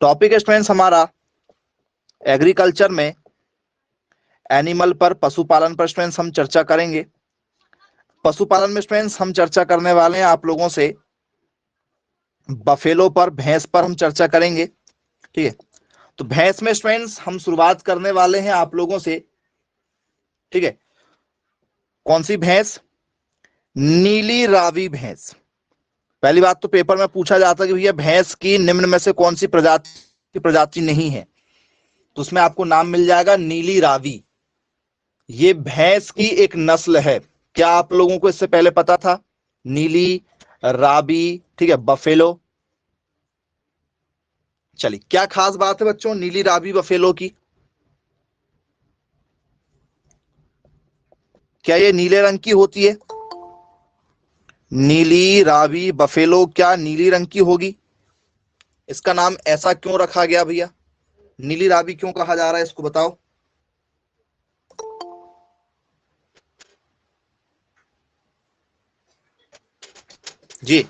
Topic students हमारा agriculture में animal पर, पशुपालन पर स्टूडेंट्स हम चर्चा करेंगे। पशुपालन में स्टूडेंट्स हम चर्चा करने वाले हैं आप लोगों से बफेलो पर, भैंस पर हम चर्चा करेंगे। ठीक है, तो भैंस में स्टूडेंट्स हम शुरुआत करने वाले हैं आप लोगों से। ठीक है, कौन सी भैंस? नीली रावी भैंस। पहली बात तो पेपर में पूछा जाता है कि भैया भैंस की निम्न में से कौन सी प्रजाति नहीं है, तो उसमें आपको नाम मिल जाएगा नीली रावी। ये भैंस की एक नस्ल है। क्या आप लोगों को इससे पहले पता था? नीली रावी, ठीक है, बफेलो। चलिए, क्या खास बात है बच्चों नीली रावी बफेलो की? क्या ये नीले रंग की होती है? नीली रावी बफेलो क्या नीली रंग की होगी? इसका नाम ऐसा क्यों रखा गया भैया? नीली रावी क्यों कहा जा रहा है, इसको बताओ। जी,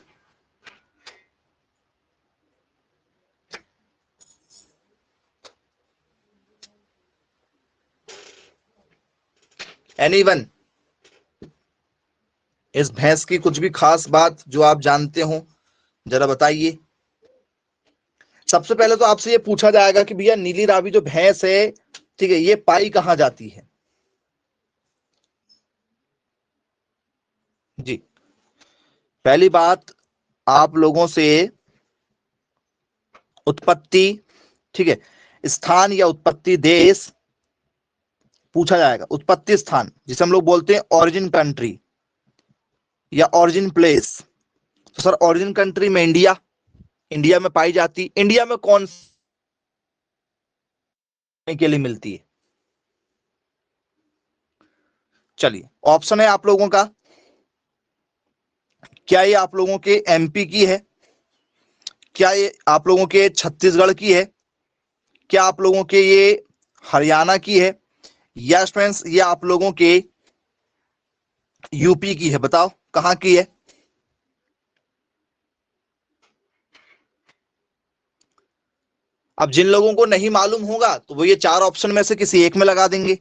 एनीवन? इस भैंस की कुछ भी खास बात जो आप जानते हो जरा बताइए। सबसे पहले तो आपसे ये पूछा जाएगा कि भैया नीली रावी जो भैंस है, ठीक है, ये पाई कहां जाती है? जी, पहली बात आप लोगों से उत्पत्ति, ठीक है, स्थान या उत्पत्ति देश पूछा जाएगा। उत्पत्ति स्थान जिसे हम लोग बोलते हैं ओरिजिन कंट्री या ओरिजिन प्लेस। तो सर ओरिजिन कंट्री में इंडिया में पाई जाती। इंडिया में कौन के लिए मिलती है? चलिए, ऑप्शन है आप लोगों का। क्या ये आप लोगों के एमपी की है? क्या ये आप लोगों के छत्तीसगढ़ की है? क्या आप लोगों के ये हरियाणा की है? या स्टूडेंट्स ये आप लोगों के यूपी की है? बताओ कहां की है? अब जिन लोगों को नहीं मालूम होगा तो वो ये चार ऑप्शन में से किसी एक में लगा देंगे।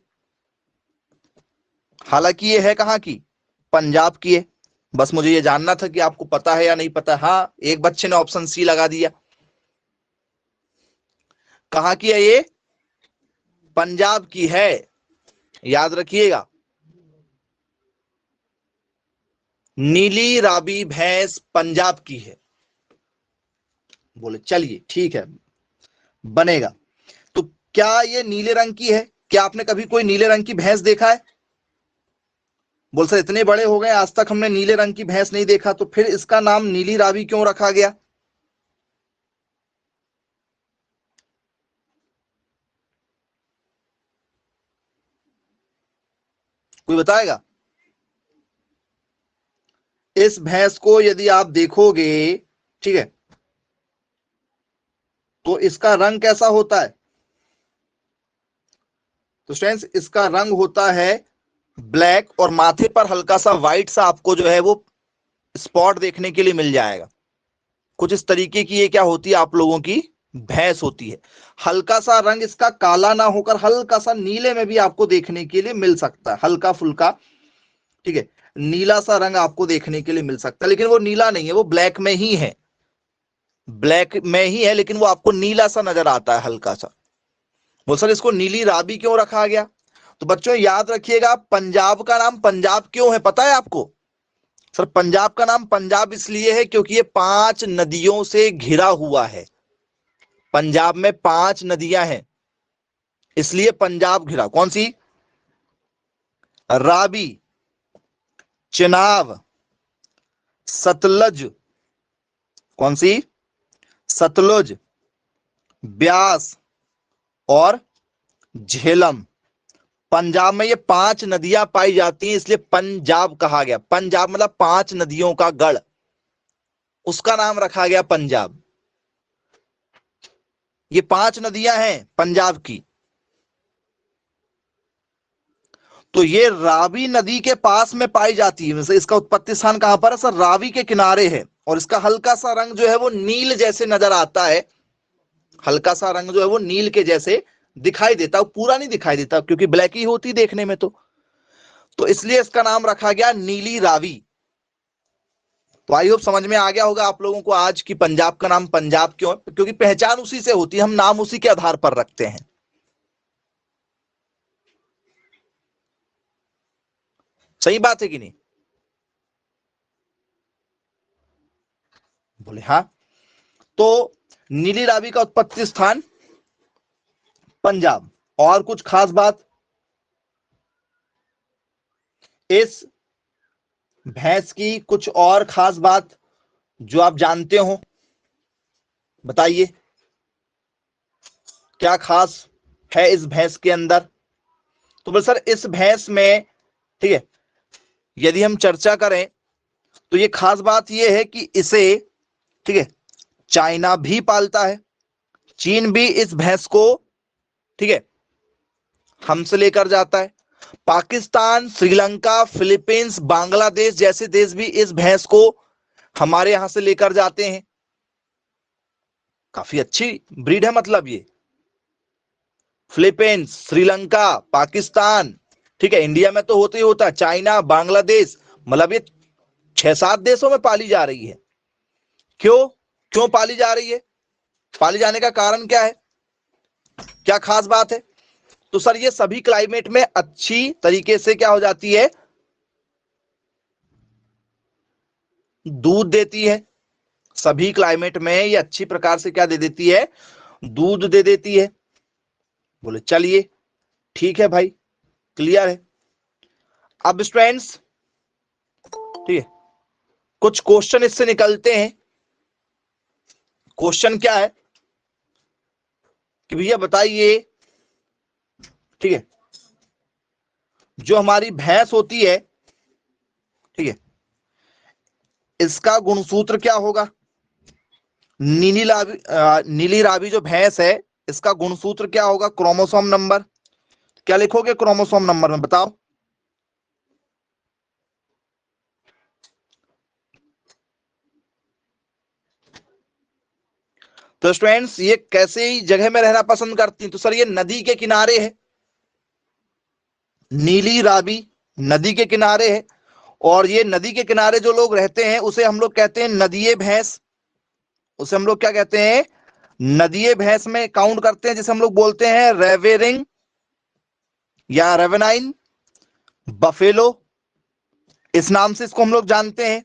हालांकि ये है कहां की? पंजाब की है। बस मुझे ये जानना था कि आपको पता है या नहीं पता। हाँ, एक बच्चे ने ऑप्शन सी लगा दिया। कहां की है ये? पंजाब की है, याद रखिएगा। नीली रावी भैंस पंजाब की है। बोले चलिए ठीक है, बनेगा। तो क्या ये नीले रंग की है? क्या आपने कभी कोई नीले रंग की भैंस देखा है? बोल सर इतने बड़े हो गए आज तक हमने नीले रंग की भैंस नहीं देखा। तो फिर इसका नाम नीली रावी क्यों रखा गया? कोई बताएगा? इस भैंस को यदि आप देखोगे, ठीक है, तो इसका रंग कैसा होता है? तो स्टूडेंट्स इसका रंग होता है ब्लैक और माथे पर हल्का सा व्हाइट सा आपको जो है वो स्पॉट देखने के लिए मिल जाएगा। कुछ इस तरीके की ये क्या होती है आप लोगों की भैंस होती है। हल्का सा रंग इसका काला ना होकर हल्का सा नीले में भी आपको देखने के लिए मिल सकता है, हल्का फुल्का, ठीक है, नीला सा रंग आपको देखने के लिए मिल सकता है। लेकिन वो नीला नहीं है, वो ब्लैक में ही है, ब्लैक में ही है, लेकिन वो आपको नीला सा नजर आता है हल्का सा। वो सर इसको नीली रावी क्यों रखा गया? तो बच्चों याद रखिएगा, पंजाब का नाम पंजाब क्यों है पता है आपको? सर पंजाब का नाम पंजाब इसलिए है क्योंकि ये 5 नदियों से घिरा हुआ है। पंजाब में 5 नदियां हैं, इसलिए पंजाब घिरा। कौन सी? रावी, चिनाब, सतलज, कौन सी? सतलुज, ब्यास और झेलम। पंजाब में ये 5 नदियां पाई जाती हैं, इसलिए पंजाब कहा गया। पंजाब मतलब 5 नदियों का गढ़, उसका नाम रखा गया पंजाब। ये 5 नदियां हैं पंजाब की। तो ये रावी नदी के पास में पाई जाती है। वैसे इसका उत्पत्ति स्थान कहां पर है? सर रावी के किनारे है, और इसका हल्का सा रंग जो है वो नील जैसे नजर आता है, हल्का सा रंग जो है वो नील के जैसे दिखाई देता, पूरा नहीं दिखाई देता क्योंकि ब्लैक ही होती देखने में, तो इसलिए इसका नाम रखा गया नीली रावी। तो आई होप समझ में आ गया होगा आप लोगों को आज की पंजाब का नाम पंजाब क्यों, क्योंकि पहचान उसी से होती है, हम नाम उसी के आधार पर रखते हैं। सही बात है कि नहीं? बोले हाँ। तो नीली रावी का उत्पत्ति स्थान पंजाब। और कुछ खास बात, इस भैंस की कुछ और खास बात जो आप जानते हो, बताइए क्या खास है इस भैंस के अंदर? तो बोले सर इस भैंस में, ठीक है, यदि हम चर्चा करें तो ये खास बात ये है कि इसे, ठीक है, चाइना भी पालता है, चीन भी इस भैंस को, ठीक है, हमसे लेकर जाता है, पाकिस्तान, श्रीलंका, फिलीपींस, बांग्लादेश जैसे देश भी इस भैंस को हमारे यहां से लेकर जाते हैं। काफी अच्छी ब्रीड है, मतलब ये फिलीपींस, श्रीलंका, पाकिस्तान, ठीक है, इंडिया में तो होते ही होता है, चाइना, बांग्लादेश, मतलब ये 6-7 देशों में पाली जा रही है। क्यों क्यों पाली जा रही है? पाली जाने का कारण क्या है, क्या खास बात है? तो सर ये सभी क्लाइमेट में अच्छी तरीके से क्या हो जाती है, दूध देती है। सभी क्लाइमेट में ये अच्छी प्रकार से क्या दे देती है, दूध दे देती है। बोले चलिए ठीक है भाई, क्लियर है। अब स्टूडेंट्स, ठीक है, कुछ क्वेश्चन इससे निकलते हैं। क्वेश्चन क्या है कि भैया बताइए, ठीक है, जो हमारी भैंस होती है, ठीक है, इसका गुणसूत्र क्या होगा? नीली रावी जो भैंस है इसका गुणसूत्र क्या होगा? Chromosome number. क्या लिखोगे क्रोमोसोम नंबर में, बताओ? तो स्टूडेंट्स ये कैसे ही जगह में रहना पसंद करती हैं? तो सर ये नदी के किनारे है, नीली रावी नदी के किनारे है, और ये नदी के किनारे जो लोग रहते हैं उसे हम लोग कहते हैं नदीय भैंस। उसे हम लोग क्या कहते हैं? नदीय भैंस में काउंट करते हैं, जिसे हम लोग बोलते हैं रेवेरिंग या रेवेनाइन बफेलो, इस नाम से इसको हम लोग जानते हैं।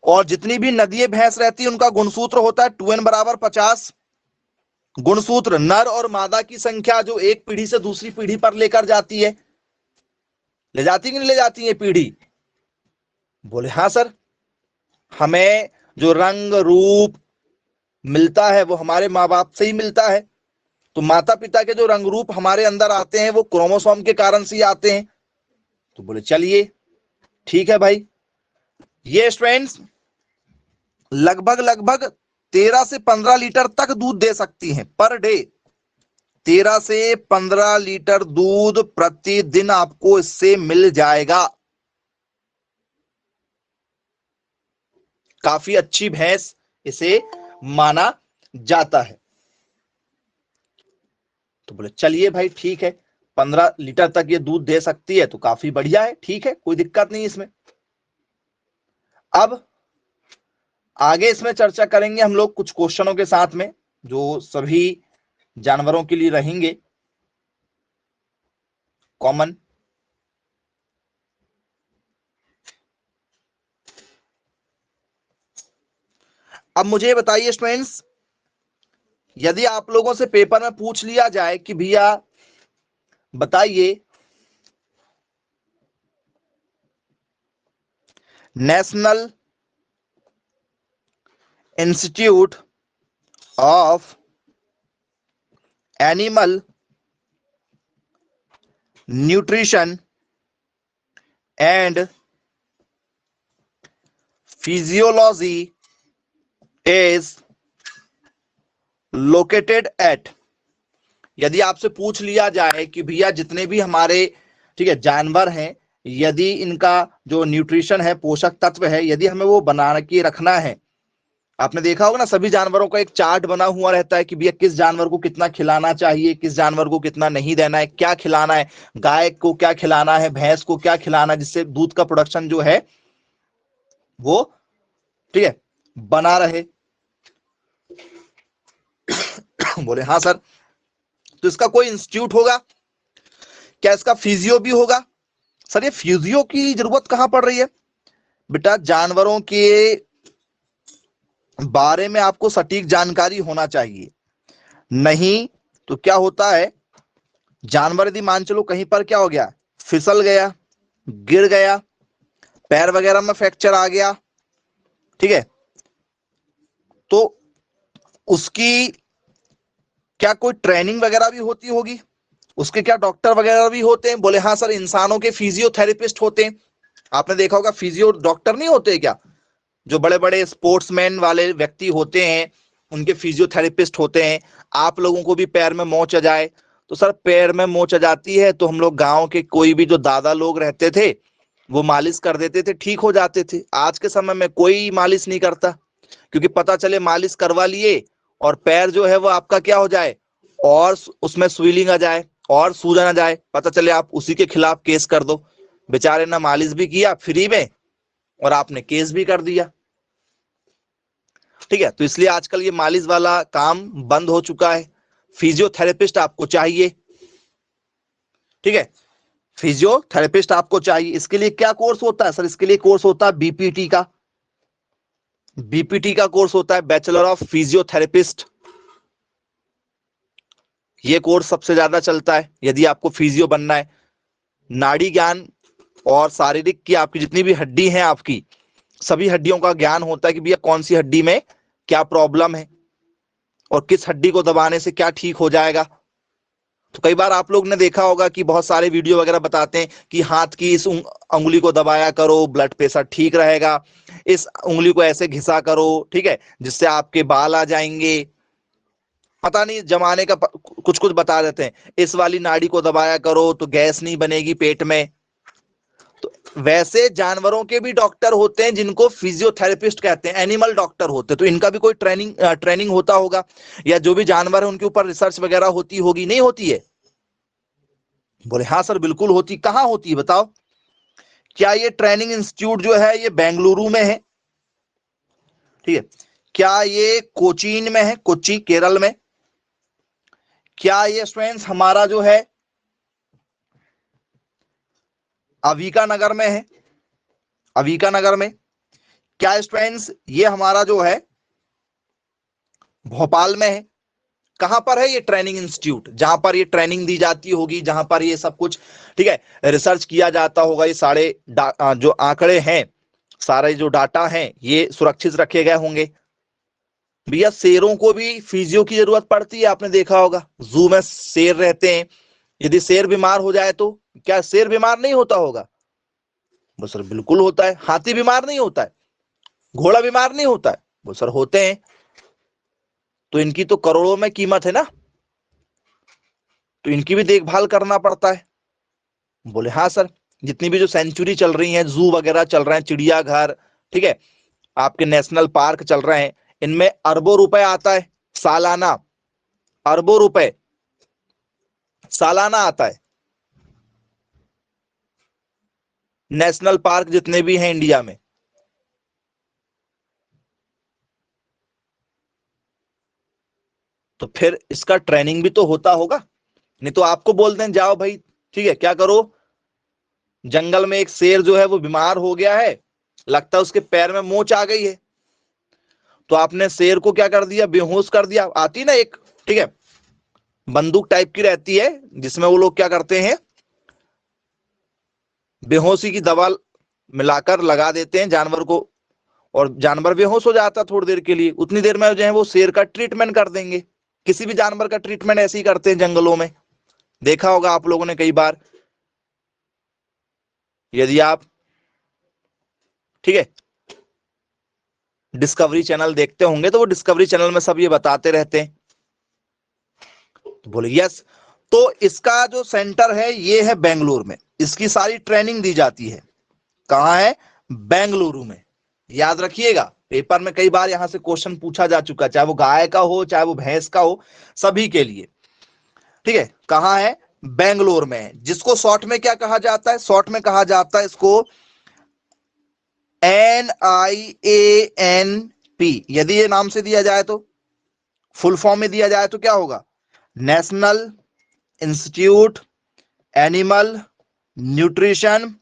और जितनी भी नदीय भैंस रहती है उनका गुणसूत्र होता है 2n बराबर 50। गुणसूत्र नर और मादा की संख्या जो एक पीढ़ी से दूसरी पीढ़ी पर लेकर जाती है, ले जाती कि नहीं ले जाती है पीढ़ी? बोले हाँ सर, हमें जो रंग रूप मिलता है वो हमारे माँ बाप से ही मिलता है। तो माता पिता के जो रंग रूप हमारे अंदर आते हैं वो क्रोमोसोम के कारण से ही आते हैं। तो बोले चलिए ठीक है भाई। ये स्टूडेंट्स लगभग लगभग 13 से 15 लीटर तक दूध दे सकती हैं पर डे। 13 से 15 लीटर दूध प्रतिदिन आपको इससे मिल जाएगा। काफी अच्छी भैंस इसे माना जाता है। तो बोले चलिए भाई ठीक है, 15 लीटर तक ये दूध दे सकती है तो काफी बढ़िया है, ठीक है, कोई दिक्कत नहीं इसमें। अब आगे इसमें चर्चा करेंगे हम लोग कुछ क्वेश्चनों के साथ में जो सभी जानवरों के लिए रहेंगे कॉमन। अब मुझे बताइए स्टूडेंट्स, यदि आप लोगों से पेपर में पूछ लिया जाए कि भैया बताइए national institute of animal nutrition and physiology is located at, यदि आपसे पूछ लिया जाए कि भैया जितने भी हमारे, ठीक है, जानवर हैं, यदि इनका जो न्यूट्रिशन है, पोषक तत्व है, यदि हमें वो बना के रखना है आपने देखा होगा ना, सभी जानवरों का एक चार्ट बना हुआ रहता है कि भैया किस जानवर को कितना खिलाना चाहिए, किस जानवर को कितना नहीं देना है, क्या खिलाना है, गाय को क्या खिलाना है, भैंस को क्या खिलाना है, जिससे दूध का प्रोडक्शन जो है वो, ठीक है, बना रहे। बोले हाँ सर। तो इसका कोई इंस्टीट्यूट होगा क्या? इसका फिजियो भी होगा? सर ये फिजियो की जरूरत कहां पड़ रही है बेटा? जानवरों के बारे में आपको सटीक जानकारी होना चाहिए, नहीं तो क्या होता है, जानवर यदि मान चलो कहीं पर क्या हो गया, फिसल गया, गिर गया, पैर वगैरह में फ्रैक्चर आ गया, ठीक है, तो उसकी क्या कोई ट्रेनिंग वगैरह भी होती होगी? उसके क्या डॉक्टर वगैरह भी होते हैं? बोले हाँ सर, इंसानों के फिजियोथेरेपिस्ट होते हैं। आपने देखा होगा फिजियो डॉक्टर नहीं होते क्या? जो बड़े बड़े स्पोर्ट्समैन वाले व्यक्ति होते हैं उनके फिजियोथेरेपिस्ट होते हैं। आप लोगों को भी पैर में मोच आ जाए तो सर, पैर में मोच आ जाती है तो हम लोग गांव के कोई भी जो दादा लोग रहते थे वो मालिश कर देते थे, ठीक हो जाते थे। आज के समय में कोई मालिश नहीं करता, क्योंकि पता चले मालिश करवा लिए और पैर जो है वो आपका क्या हो जाए, और उसमें स्वेलिंग आ जाए और सूजन आ जाए, पता चले आप उसी के खिलाफ केस कर दो। बेचारे ने मालिश भी किया फ्री में और आपने केस भी कर दिया, ठीक है। तो इसलिए आजकल ये मालिश वाला काम बंद हो चुका है। फिजियोथेरेपिस्ट आपको चाहिए, ठीक है, फिजियोथेरेपिस्ट आपको चाहिए। इसके लिए क्या कोर्स होता है सर? इसके लिए कोर्स होता है बीपीटी का, बीपीटी का कोर्स होता है, बैचलर ऑफ फिजियोथेरेपिस्ट। ये कोर्स सबसे ज्यादा चलता है यदि आपको फिजियो बनना है। नाड़ी ज्ञान और शारीरिक की आपकी जितनी भी हड्डी हैं, आपकी सभी हड्डियों का ज्ञान होता है कि भैया कौन सी हड्डी में क्या प्रॉब्लम है और किस हड्डी को दबाने से क्या ठीक हो जाएगा। तो कई बार आप लोग ने देखा होगा कि बहुत सारे वीडियो वगैरह बताते हैं कि हाथ की इस उंगली को दबाया करो, ब्लड प्रेशर ठीक रहेगा, इस उंगली को ऐसे घिसा करो, ठीक है, जिससे आपके बाल आ जाएंगे। पता नहीं जमाने का कुछ कुछ बता देते हैं, इस वाली नाड़ी को दबाया करो तो गैस नहीं बनेगी पेट में। तो वैसे जानवरों के भी डॉक्टर होते हैं जिनको फिजियोथेरेपिस्ट कहते हैं, एनिमल डॉक्टर होते हैं। तो इनका भी कोई ट्रेनिंग होता होगा, या जो भी जानवर है उनके ऊपर रिसर्च वगैरह होती होगी, नहीं होती है? बोले हाँ सर बिल्कुल होती। कहाँ होती है बताओ? क्या ये ट्रेनिंग इंस्टीट्यूट जो है ये बेंगलुरु में है, ठीक है, क्या ये कोचीन में है, कोच्चि केरल में? क्या ये स्टूडेंट्स हमारा जो है अविका नगर में है, अविका नगर में? क्या स्टूडेंट्स ये हमारा जो है भोपाल में है? कहां पर है ये ट्रेनिंग इंस्टीट्यूट जहां पर ये ट्रेनिंग दी जाती होगी, जहां पर ये सब कुछ, ठीक है, रिसर्च किया जाता होगा? ये सारे जो आंकड़े हैं, सारे जो डाटा हैं, ये सुरक्षित रखे गए होंगे। भैया शेरों को भी फिजियो की जरूरत पड़ती है, आपने देखा होगा जू में शेर रहते हैं, यदि शेर बीमार हो जाए तो क्या शेर बीमार नहीं होता होगा? वो सर बिल्कुल होता है। हाथी बीमार नहीं होता है? घोड़ा बीमार नहीं होता है? वो सर होते हैं। तो इनकी तो करोड़ों में कीमत है ना, तो इनकी भी देखभाल करना पड़ता है। बोले हाँ सर, जितनी भी जो सेंचुरी चल रही है, जू वगैरह चल रहे हैं, चिड़ियाघर, ठीक है, आपके नेशनल पार्क चल रहे हैं, इनमें अरबों रुपए आता है सालाना, अरबों रुपए सालाना आता है। नेशनल पार्क जितने भी हैं इंडिया में, तो फिर इसका ट्रेनिंग भी तो होता होगा। नहीं तो आपको बोल दें जाओ भाई, ठीक है, क्या करो, जंगल में एक शेर जो है वो बीमार हो गया है, लगता है उसके पैर में मोच आ गई है, तो आपने शेर को क्या कर दिया, बेहोश कर दिया। आती ना एक, ठीक है, बंदूक टाइप की रहती है जिसमें वो लोग क्या करते हैं, बेहोशी की दवा मिलाकर लगा देते हैं जानवर को, और जानवर बेहोश हो जाता थोड़ी देर के लिए, उतनी देर में जो है वो शेर का ट्रीटमेंट कर देंगे। किसी भी जानवर का ट्रीटमेंट ऐसे ही करते हैं जंगलों में, देखा होगा आप लोगों ने कई बार। यदि आप, ठीक है, डिस्कवरी चैनल देखते होंगे तो वो डिस्कवरी चैनल में सब ये बताते रहते हैं। तो बोले यस, तो इसका जो सेंटर है ये है बेंगलुरु में, इसकी सारी ट्रेनिंग दी जाती है। कहां है? बेंगलुरु में, याद रखिएगा। पेपर में कई बार यहां से क्वेश्चन पूछा जा चुका है, चाहे वो गाय का हो चाहे वो भैंस का हो, सभी के लिए। ठीक है, कहाँ है? बेंगलोर में है, जिसको शॉर्ट में क्या कहा जाता है? शॉर्ट में कहा जाता है इसको NIANP। यदि ये नाम से दिया जाए तो, फुल फॉर्म में दिया जाए तो क्या होगा? National institute animal nutrition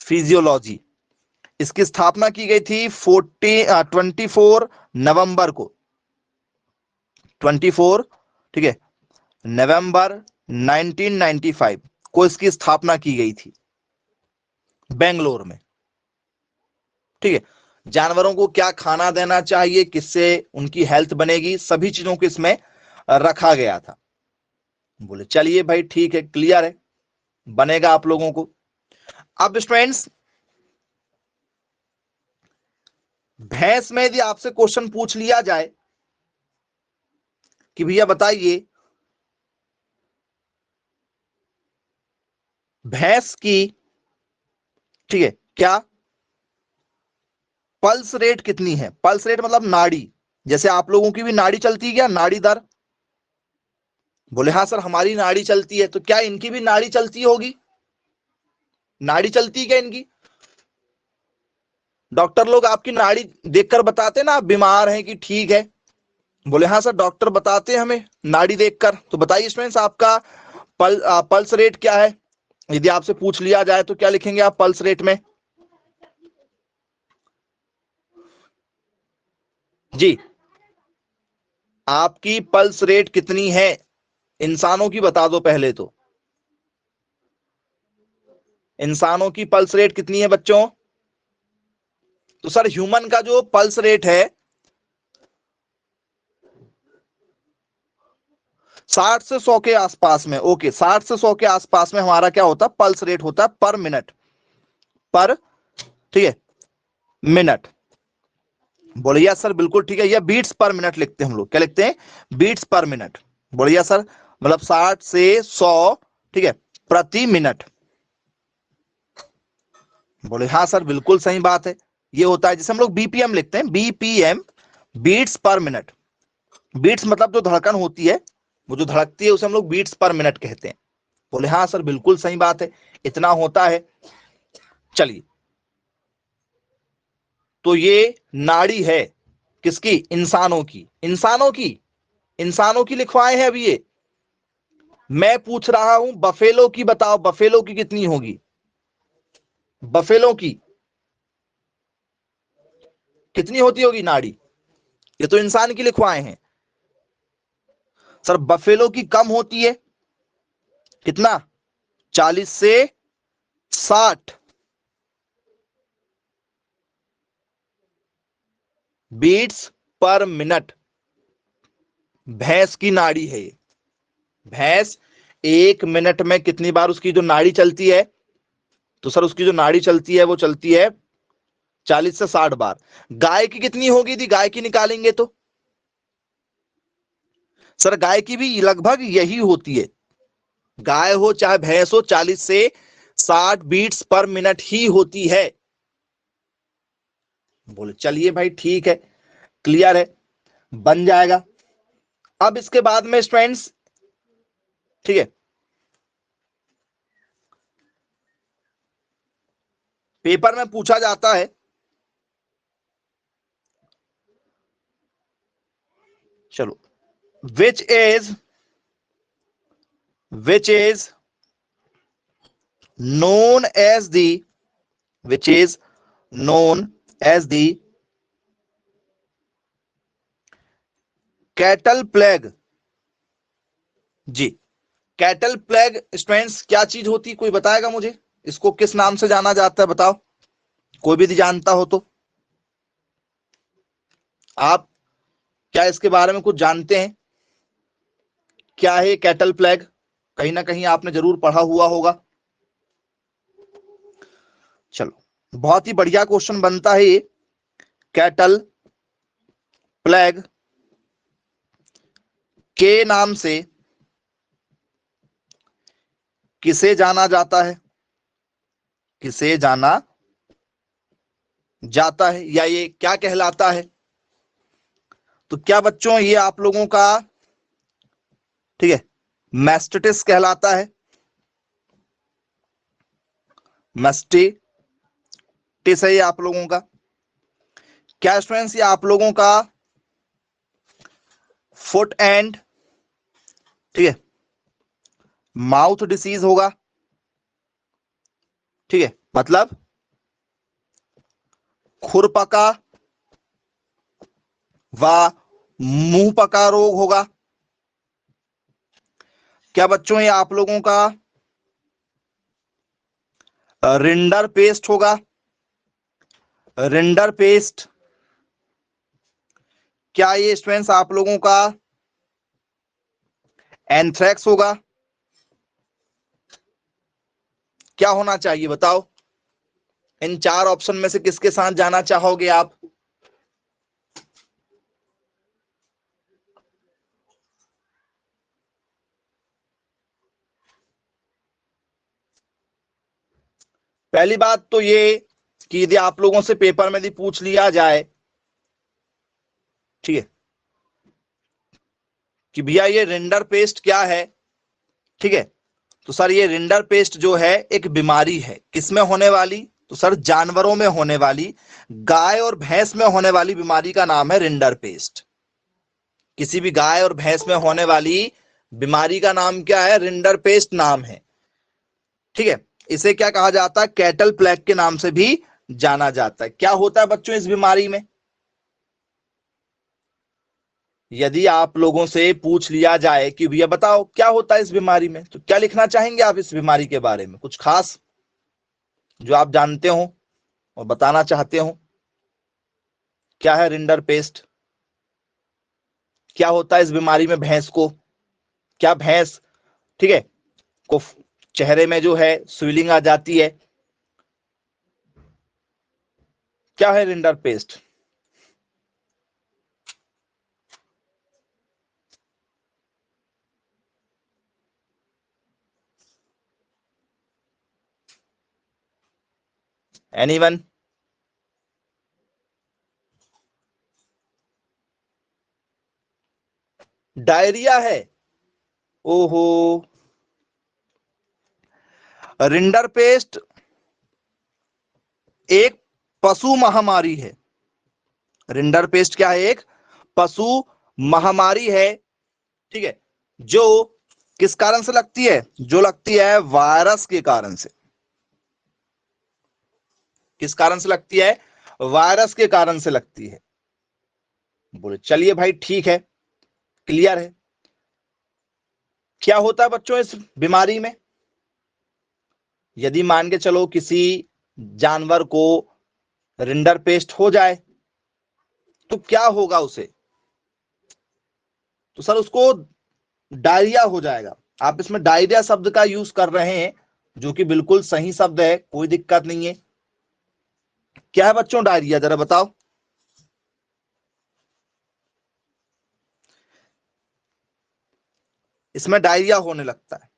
physiology. इसकी स्थापना की गई थी 24 नवंबर को, 24, ठीक है, नवंबर 1995 को इसकी स्थापना की गई थी बेंगलोर में। ठीक है, जानवरों को क्या खाना देना चाहिए, किससे उनकी हेल्थ बनेगी, सभी चीजों को इसमें रखा गया था। बोले चलिए भाई ठीक है, क्लियर है, बनेगा आप लोगों को। अब स्टूडेंट्स, भैंस में यदि आपसे क्वेश्चन पूछ लिया जाए कि भैया बताइए भैंस की, ठीक है, क्या पल्स रेट कितनी है? पल्स रेट मतलब नाड़ी, जैसे आप लोगों की भी नाड़ी चलती है क्या, नाड़ी दर? बोले हाँ सर हमारी नाड़ी चलती है, तो क्या इनकी भी नाड़ी चलती होगी? नाड़ी चलती है क्या इनकी? डॉक्टर लोग आपकी नाड़ी देखकर बताते ना आप बीमार हैं कि ठीक है? बोले हाँ सर डॉक्टर बताते हैं हमें नाड़ी देखकर। तो बताइए स्टूडेंट्स, आपका पल्स रेट क्या है? यदि आपसे पूछ लिया जाए तो क्या लिखेंगे आप पल्स रेट में? जी, आपकी पल्स रेट कितनी है इंसानों की, बता दो पहले तो। इंसानों की पल्स रेट कितनी है बच्चों? तो सर ह्यूमन का जो पल्स रेट है 60 से 100 के आसपास में। ओके, 60 से 100 के आसपास में हमारा क्या होता है? पल्स रेट होता है पर मिनट, पर, ठीक है, मिनट। बोलिए सर बिल्कुल ठीक है, या बीट्स पर मिनट लिखते हैं हम लोग, क्या लिखते हैं? Beats per minute. बोलिए सर, मतलब 60 से 100, ठीक है, प्रति मिनट। बोले हाँ सर बिल्कुल सही बात है, ये होता है जिसे हम लोग बीपीएम लिखते हैं, BPM, beats per minute. Beats मतलब जो धड़कन होती है, वो जो धड़कती है उसे हम लोग बीट्स पर मिनट कहते हैं। बोले हाँ सर बिल्कुल सही बात है, इतना होता है। चलिए, तो ये नाड़ी है किसकी? इंसानों की। इंसानों की, इंसानों की लिखवाए हैं अभी ये। मैं पूछ रहा हूं बफेलो की, बताओ बफेलो की कितनी होगी? बफेलो की कितनी होती होगी नाड़ी? ये तो इंसान की लिखवाए हैं सर। बफेलो की कम होती है, कितना? 40 से 60 बीट्स पर मिनट भैंस की नाड़ी है ये। भैंस 1 मिनट में कितनी बार उसकी जो नाड़ी चलती है? तो सर उसकी जो नाड़ी चलती है वो चलती है 40 से 60 बार। गाय की कितनी होगी? यदि गाय की निकालेंगे तो सर गाय की भी लगभग यही होती है। गाय हो चाहे भैंस हो, 40 से 60 बीट्स पर मिनट ही होती है। बोले चलिए भाई ठीक है, क्लियर है, बन जाएगा। अब इसके बाद में स्टूडेंट्स, ठीक है, पेपर में पूछा जाता है, चलो, which is known as the which is known as the cattle plague. जी, कैटल प्लेग स्टूडेंट्स क्या चीज होती, कोई बताएगा मुझे? इसको किस नाम से जाना जाता है बताओ, कोई भी जानता हो तो। आप क्या इसके बारे में कुछ जानते हैं? क्या है कैटल प्लेग? कहीं ना कहीं आपने जरूर पढ़ा हुआ होगा। चलो, बहुत ही बढ़िया क्वेश्चन बनता है ये। कैटल प्लेग के नाम से किसे जाना जाता है? किसे जाना जाता है या ये क्या कहलाता है? तो क्या बच्चों ये आप लोगों का, ठीक है, मैस्टिटिस कहलाता है। मैस्टिटिस है ये आप लोगों का। क्या स्टूडेंट्स ये आप लोगों का फुट एंड, ठीक है, माउथ डिसीज होगा। ठीक है, मतलब खुरपका व मुंह पका रोग होगा। क्या बच्चों ये आप लोगों का रिंडर पेस्ट होगा। Rinder paste. क्या ये स्टूडेंट्स आप लोगों का एंथ्रेक्स होगा? क्या होना चाहिए बताओ? इन चार ऑप्शन में से किसके साथ जाना चाहोगे आप? पहली बात तो ये कि यदि आप लोगों से पेपर में यदि पूछ लिया जाए, ठीक है, कि भैया ये रिंडर पेस्ट क्या है, ठीक है, तो सर ये रिंडर पेस्ट जो है एक बीमारी है। किसमें होने वाली? तो सर जानवरों में होने वाली, गाय और भैंस में होने वाली बीमारी का नाम है रिंडर पेस्ट। किसी भी गाय और भैंस में होने वाली बीमारी का नाम क्या है? रिंडर पेस्ट नाम है। ठीक है, इसे क्या कहा जाता है? कैटल प्लेग के नाम से भी जाना जाता है। क्या होता है बच्चों इस बीमारी में? यदि आप लोगों से पूछ लिया जाए कि भैया बताओ क्या होता है इस बीमारी में, तो क्या लिखना चाहेंगे आप इस बीमारी के बारे में? कुछ खास जो आप जानते हो और बताना चाहते हो? क्या है रिंडर पेस्ट? क्या होता है इस बीमारी में भैंस को? क्या भैंस, ठीक है, को चेहरे में जो है स्वेलिंग आ जाती है? क्या है रिंडर पेस्ट? एनीवन? डायरिया है? ओहो, रिंडर पेस्ट एक पशु महामारी है। रिंडर पेस्ट क्या है? एक पशु महामारी है। ठीक है, जो किस कारण से लगती है? जो लगती है वायरस के कारण से। किस कारण से लगती है? वायरस के कारण से लगती है। बोले चलिए भाई ठीक है, क्लियर है। क्या होता है बच्चों इस बीमारी में? यदि मान के चलो किसी जानवर को रिंडर पेस्ट हो जाए तो क्या होगा उसे? तो सर उसको डायरिया हो जाएगा। आप इसमें डायरिया शब्द का यूज कर रहे हैं, जो कि बिल्कुल सही शब्द है, कोई दिक्कत नहीं है। क्या है बच्चों डायरिया, जरा बताओ? इसमें डायरिया होने लगता है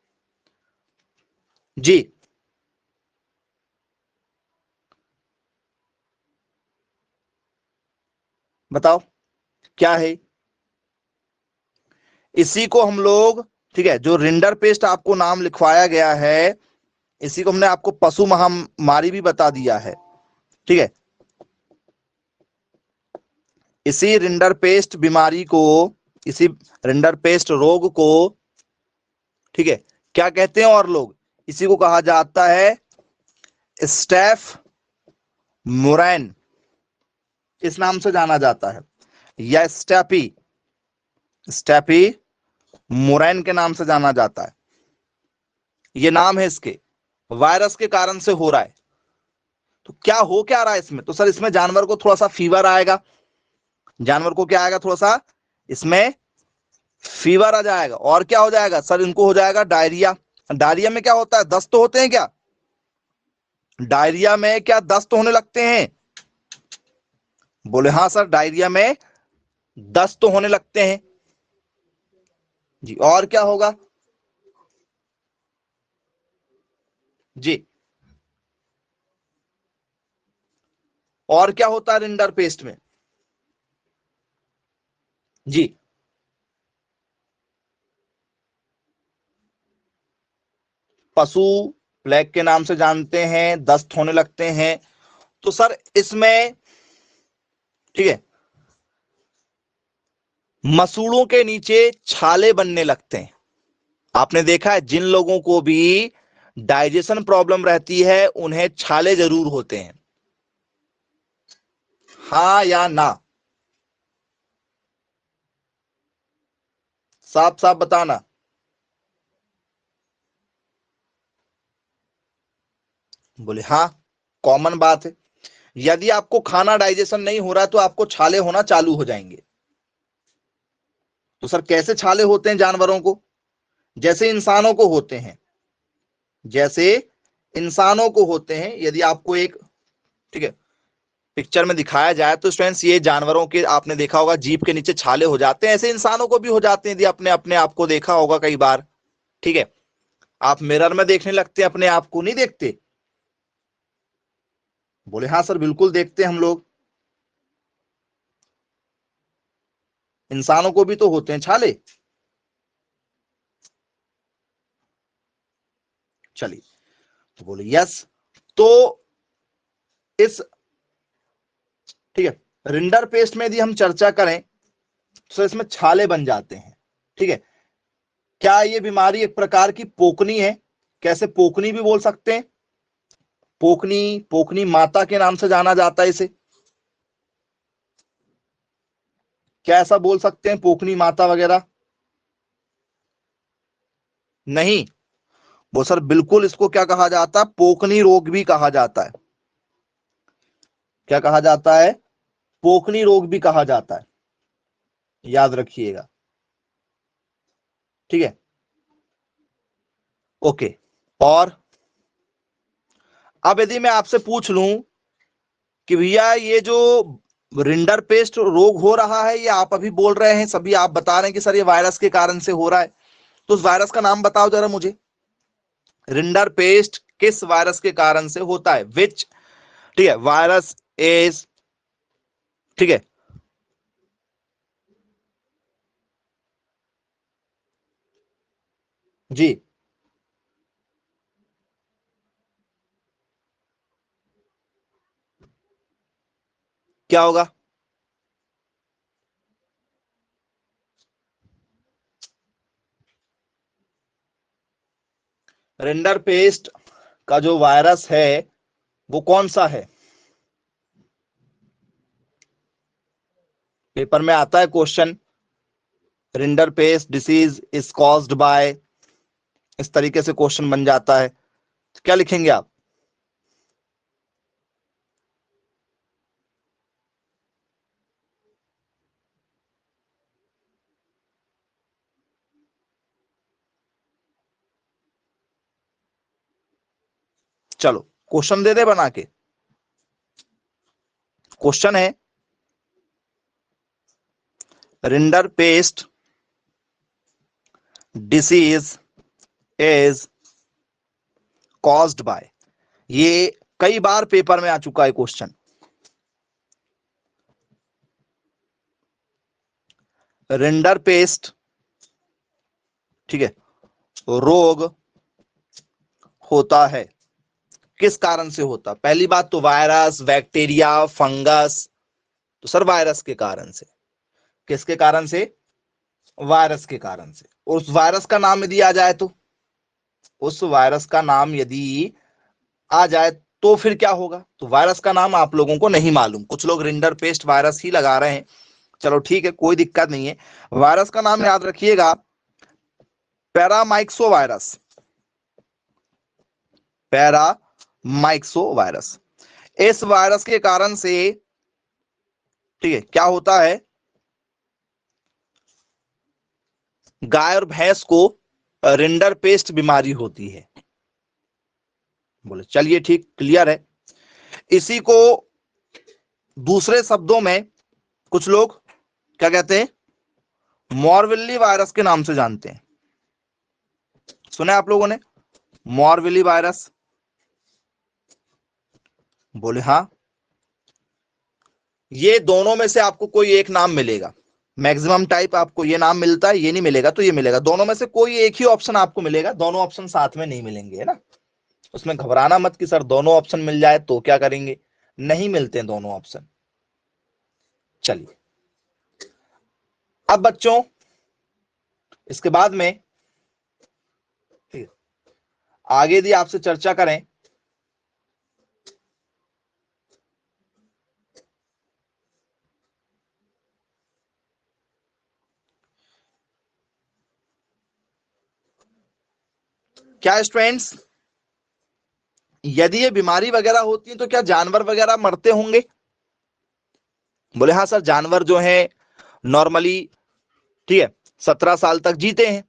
जी। बताओ क्या है? इसी को हम लोग, ठीक है, जो रिंडर पेस्ट आपको नाम लिखवाया गया है, इसी को हमने आपको पशु महामारी भी बता दिया है। ठीक है, इसी रिंडर पेस्ट बीमारी को, इसी रिंडर पेस्ट रोग को, ठीक है, क्या कहते हैं और लोग? इसी को कहा जाता है स्टेफ मुरैन, इस नाम से जाना जाता है, या स्टेपी, स्टेपी मुरैन के नाम से जाना जाता है। ये नाम है इसके, वायरस के कारण से हो रहा है। तो क्या हो क्या रहा है इसमें? तो सर इसमें जानवर को थोड़ा सा फीवर आएगा। जानवर को क्या आएगा? थोड़ा सा इसमें फीवर आ जाएगा। और क्या हो जाएगा सर? इनको हो जाएगा डायरिया। डायरिया में क्या होता है? दस्त तो होते हैं क्या? डायरिया में क्या दस्त होने लगते हैं? बोले हाँ सर, डायरिया में दस्त तो होने लगते हैं जी। और क्या होगा जी? और क्या होता है रिंडर पेस्ट में जी? पशु प्लेग के नाम से जानते हैं, दस्त होने लगते हैं। तो सर इसमें ठीक है, मसूड़ों के नीचे छाले बनने लगते हैं। आपने देखा है जिन लोगों को भी डाइजेशन प्रॉब्लम रहती है उन्हें छाले जरूर होते हैं, हाँ या ना? साफ साफ बताना। बोले हाँ, कॉमन बात है। यदि आपको खाना डाइजेशन नहीं हो रहा है तो आपको छाले होना चालू हो जाएंगे। तो सर कैसे छाले होते हैं जानवरों को? जैसे इंसानों को होते हैं, जैसे इंसानों को होते हैं। यदि आपको एक ठीक है पिक्चर में दिखाया जाए तो स्टूडेंट्स ये जानवरों के आपने देखा होगा जीभ के नीचे छाले हो जाते हैं, ऐसे इंसानों को भी हो जाते हैं। यदि आपने अपने आप को देखा होगा कई बार, ठीक है, आप मिरर में देखने लगते हैं अपने आप को, नहीं देखते? बोले हाँ सर बिल्कुल देखते हैं हम लोग। इंसानों को भी तो होते हैं छाले। चलिए, तो बोले यस। तो इस ठीक है रिंडर पेस्ट में यदि हम चर्चा करें तो इसमें छाले बन जाते हैं। ठीक है, क्या ये बीमारी एक प्रकार की पोकनी है? कैसे पोकनी भी बोल सकते हैं, पोकनी, पोकनी माता के नाम से जाना जाता है इसे। क्या ऐसा बोल सकते हैं पोकनी माता वगैरह? नहीं, वो सर बिल्कुल इसको क्या कहा जाता है, पोकनी रोग भी कहा जाता है। क्या कहा जाता है? पोकनी रोग भी कहा जाता है, याद रखिएगा। ठीक है, ओके। और अब यदि मैं आपसे पूछ लूं कि भैया ये जो रिंडर पेस्ट रोग हो रहा है, ये आप अभी बोल रहे हैं, सभी आप बता रहे हैं कि सर ये वायरस के कारण से हो रहा है, तो उस वायरस का नाम बताओ जरा मुझे। रिंडर पेस्ट किस वायरस के कारण से होता है? विच ठीक है वायरस इज ठीक है जी, क्या होगा? रिंडर पेस्ट का जो वायरस है वो कौन सा है? पेपर में आता है question, rinder paste disease is caused by, इस तरीके से क्वेश्चन बन जाता है। तो क्या लिखेंगे आप? चलो क्वेश्चन दे दे बना के। क्वेश्चन है rinder paste disease is caused by, ये कई बार पेपर में आ चुका है क्वेश्चन। रिंडर पेस्ट ठीक है रोग होता है, किस कारण से होता? पहली बात तो वायरस, बैक्टीरिया, फंगस, तो सर वायरस के कारण से। किसके कारण से? वायरस के कारण से। और उस वायरस का नाम यदि आ जाए तो, उस वायरस का नाम यदि आ जाए तो फिर क्या होगा? तो वायरस का नाम आप लोगों को नहीं मालूम, कुछ लोग रिंडर पेस्ट वायरस ही लगा रहे हैं। चलो ठीक है, कोई दिक्कत नहीं है। वायरस का नाम याद रखिएगा, पैरामाइक्सो वायरस, पैरामाइक्सो वायरस। इस वायरस के कारण से ठीक है क्या होता है, गाय और भैंस को रिंडर पेस्ट बीमारी होती है। बोले चलिए ठीक, क्लियर है। इसी को दूसरे शब्दों में कुछ लोग क्या कहते हैं, मॉरविल्ली वायरस के नाम से जानते हैं। सुना है आप लोगों ने मॉरविल्ली वायरस? बोले हाँ। ये दोनों में से आपको कोई एक नाम मिलेगा। मैक्सिमम टाइप आपको ये नाम मिलता है, ये नहीं मिलेगा तो ये मिलेगा। दोनों में से कोई एक ही ऑप्शन आपको मिलेगा, दोनों ऑप्शन साथ में नहीं मिलेंगे, है ना। उसमें घबराना मत कि सर दोनों ऑप्शन मिल जाए तो क्या करेंगे, नहीं मिलते हैं दोनों ऑप्शन। चलिए अब बच्चों इसके बाद में ठीक है, आगे यदि आपसे चर्चा करें क्या स्टूडेंट्स, यदि ये बीमारी वगैरह होती है तो क्या जानवर वगैरह मरते होंगे। बोले हाँ सर, जानवर जो है नॉर्मली ठीक है 17 साल तक जीते हैं।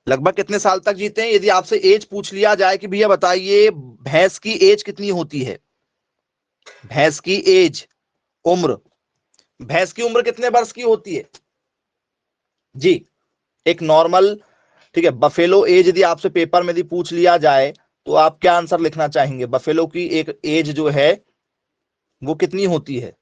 लगभग कितने साल तक जीते हैं, यदि आपसे एज पूछ लिया जाए कि भैया बताइए भैंस की एज कितनी होती है, भैंस की एज, उम्र, भैंस की उम्र कितने वर्ष की होती है जी। एक नॉर्मल ठीक है बफेलो एज यदि आपसे पेपर में यदि पूछ लिया जाए तो आप क्या आंसर लिखना चाहेंगे, बफेलो की एक एज जो है वो कितनी होती है।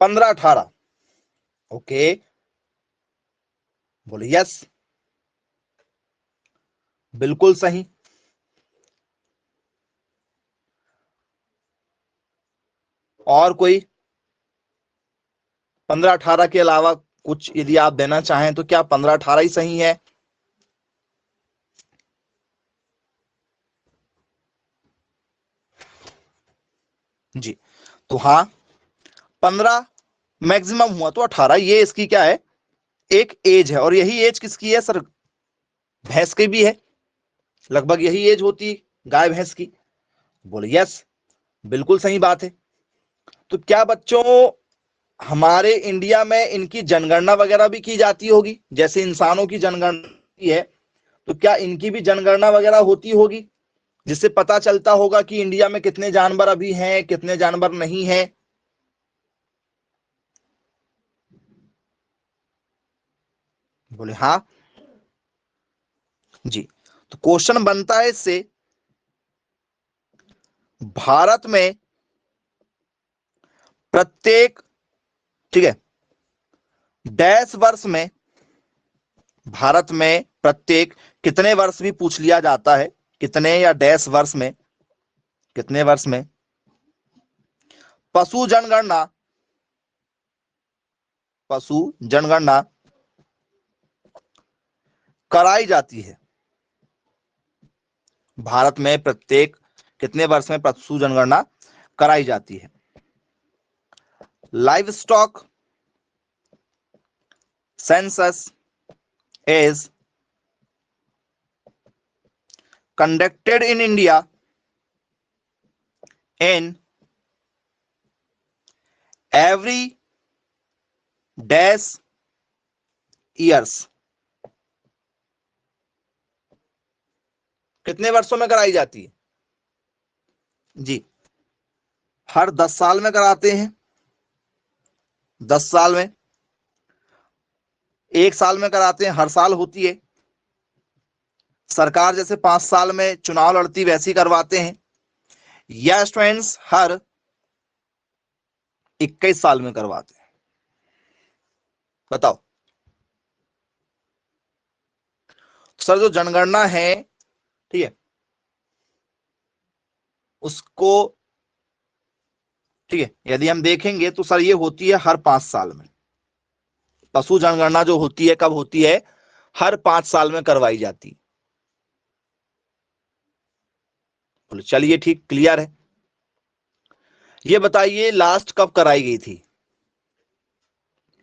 पंद्रह अठारह। ओके, बोले यस, बिल्कुल सही। और कोई 15 18 के अलावा कुछ यदि आप देना चाहें तो क्या 15 18 ही सही है। जी तो हाँ 15 मैक्सिमम हुआ तो 18, ये इसकी क्या है एक एज है। और यही एज किसकी है सर, भैंस की भी है, लगभग यही एज होती है गाय भैंस की। बोले यस, बिल्कुल सही बात है। तो क्या बच्चों हमारे इंडिया में इनकी जनगणना वगैरह भी की जाती होगी, जैसे इंसानों की जनगणना होती है तो क्या इनकी भी जनगणना वगैरह होती होगी, जिससे पता चलता होगा कि इंडिया में कितने जानवर अभी हैं कितने जानवर नहीं हैं। बोले हाँ जी। तो क्वेश्चन बनता है इससे, भारत में प्रत्येक ठीक है डैश वर्ष में, भारत में प्रत्येक कितने वर्ष भी पूछ लिया जाता है, कितने या डैश वर्ष में, कितने वर्ष में पशु जनगणना, पशु जनगणना कराई जाती है। भारत में प्रत्येक कितने वर्ष में पशु जनगणना कराई जाती है। Live stock census is conducted in India in every dash years। कितने वर्षों में कराई जाती है जी, हर 10 साल में कराते हैं, 10 साल में, 1 साल में कराते हैं, हर साल होती है। सरकार जैसे 5 साल में चुनाव लड़ती वैसी करवाते हैं, या स्टूडेंट्स हर 21 साल में करवाते हैं। बताओ सर, जो जनगणना है ठीक है उसको ठीक है यदि हम देखेंगे तो सर ये होती है हर 5 साल में। पशु जनगणना जो होती है कब होती है, हर 5 साल में करवाई जाती। बोले चलिए ठीक, क्लियर है। ये बताइए लास्ट कब कराई गई थी,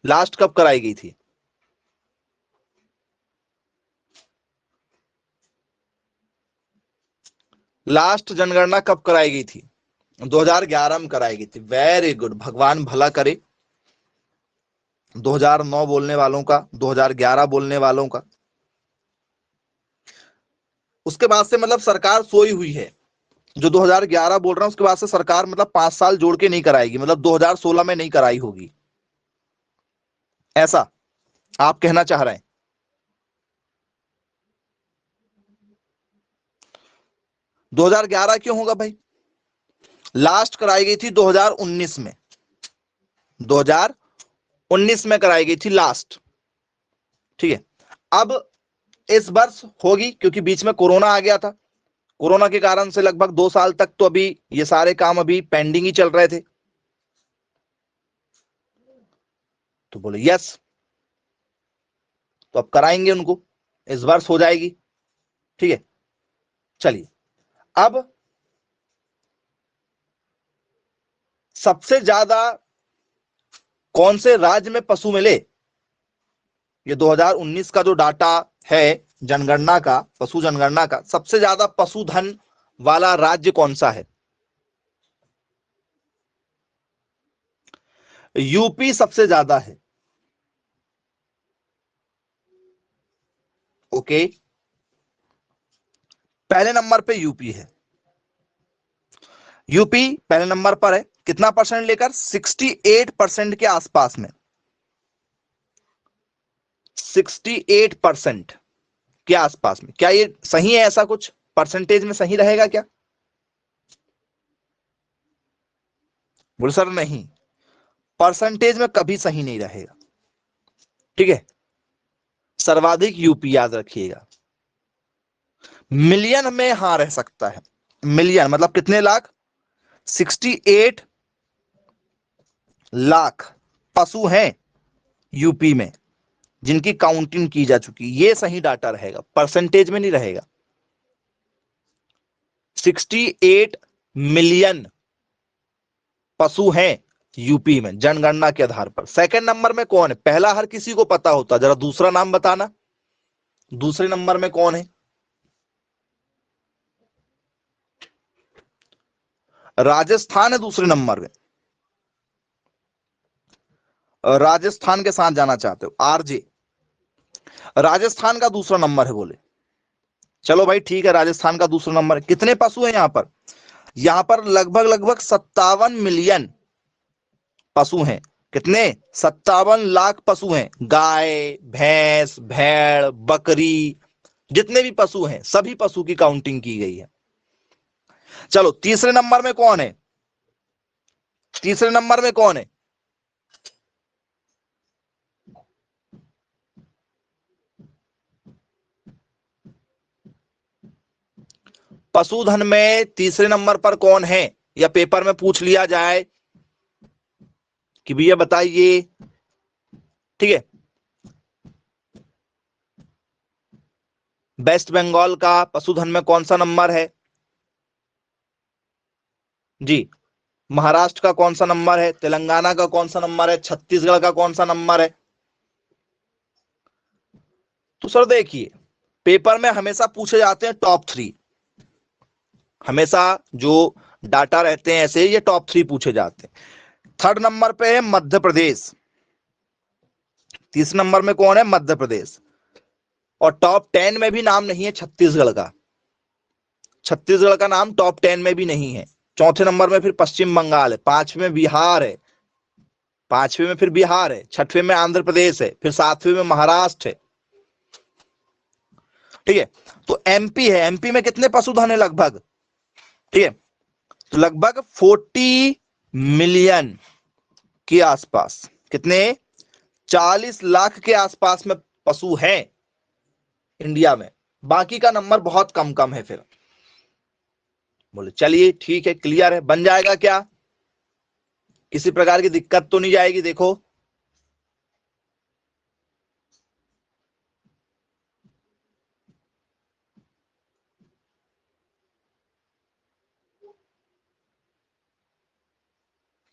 लास्ट कब कराई गई थी। लास्ट जनगणना कब कराई गई थी, 2011 में कराई गई थी। वेरी गुड, भगवान भला करे 2009 बोलने वालों का, 2011 बोलने वालों का। उसके बाद से मतलब सरकार सोई हुई है, जो 2011 बोल रहा हूं उसके बाद से सरकार मतलब 5 साल जोड़ के नहीं कराएगी, मतलब 2016 में नहीं कराई होगी, ऐसा आप कहना चाह रहे हैं? 2011 क्यों होगा भाई? लास्ट कराई गई थी 2019 में, 2019 में कराई गई थी लास्ट। ठीक है, अब इस वर्ष होगी क्योंकि बीच में कोरोना आ गया था, कोरोना के कारण से लगभग 2 साल तक तो अभी ये सारे काम अभी पेंडिंग ही चल रहे थे। तो बोले यस, तो अब कराएंगे उनको, इस वर्ष हो जाएगी। ठीक है, चलिए अब सबसे ज्यादा कौन से राज्य में पशु मिले? ये 2019 का जो डाटा है जनगणना का, पशु जनगणना का, सबसे ज्यादा पशुधन वाला राज्य कौन सा है? यूपी सबसे ज्यादा है। ओके, पहले नंबर पे यूपी है, यूपी पहले नंबर पर है। कितना परसेंट लेकर? 68% के आसपास में, 68% के आसपास में। क्या ये सही है? ऐसा कुछ परसेंटेज में सही रहेगा क्या? बोले सर नहीं, परसेंटेज में कभी सही नहीं रहेगा। ठीक है, सर्वाधिक यूपी याद रखिएगा। मिलियन में हां रह सकता है, मिलियन मतलब कितने लाख? 68 लाख पशु हैं यूपी में जिनकी काउंटिंग की जा चुकी, ये सही डाटा रहेगा, परसेंटेज में नहीं रहेगा। 68 मिलियन पशु हैं यूपी में जनगणना के आधार पर। सेकंड नंबर में कौन है? पहला हर किसी को पता होता, जरा दूसरा नाम बताना, दूसरे नंबर में कौन है? राजस्थान है दूसरे नंबर में। राजस्थान के साथ जाना चाहते हो? आरजे, राजस्थान का दूसरा नंबर है बोले। चलो भाई ठीक है, राजस्थान का दूसरा नंबर है। कितने पशु हैं यहां पर? यहां पर लगभग लगभग 57 मिलियन पशु हैं। कितने? 57 लाख पशु हैं। गाय, भैंस, भेड़, बकरी, जितने भी पशु हैं सभी पशु की काउंटिंग की गई है। चलो तीसरे नंबर में कौन है? तीसरे नंबर में कौन है? पशुधन में तीसरे नंबर पर कौन है? या पेपर में पूछ लिया जाए कि भैया बताइए। ठीक है, वेस्ट बंगाल का पशुधन में कौन सा नंबर है? जी, महाराष्ट्र का कौन सा नंबर है? तेलंगाना का कौन सा नंबर है? छत्तीसगढ़ का कौन सा नंबर है? तो सर देखिए, पेपर में हमेशा पूछे जाते हैं टॉप 3, हमेशा जो डाटा रहते हैं ऐसे ये टॉप 3 पूछे जाते हैं। थर्ड नंबर पे है मध्य प्रदेश, तीसरे नंबर में कौन है? मध्य प्रदेश। और टॉप 10 में भी नाम नहीं है छत्तीसगढ़ का, छत्तीसगढ़ का नाम टॉप 10 में भी नहीं है। चौथे नंबर में फिर पश्चिम बंगाल है, पांचवें में बिहार है, पांचवें में फिर बिहार है, छठवें में आंध्र प्रदेश है, फिर सातवें में महाराष्ट्र है। ठीक है, तो एमपी है, एमपी में कितने पशुधन है लगभग? ठीक है, तो लगभग 40 मिलियन के आसपास। कितने? 40 लाख के आसपास में पशु हैं इंडिया में, बाकी का नंबर बहुत कम कम है। फिर बोले चलिए ठीक है, क्लियर है, बन जाएगा क्या? किसी प्रकार की दिक्कत तो नहीं जाएगी? देखो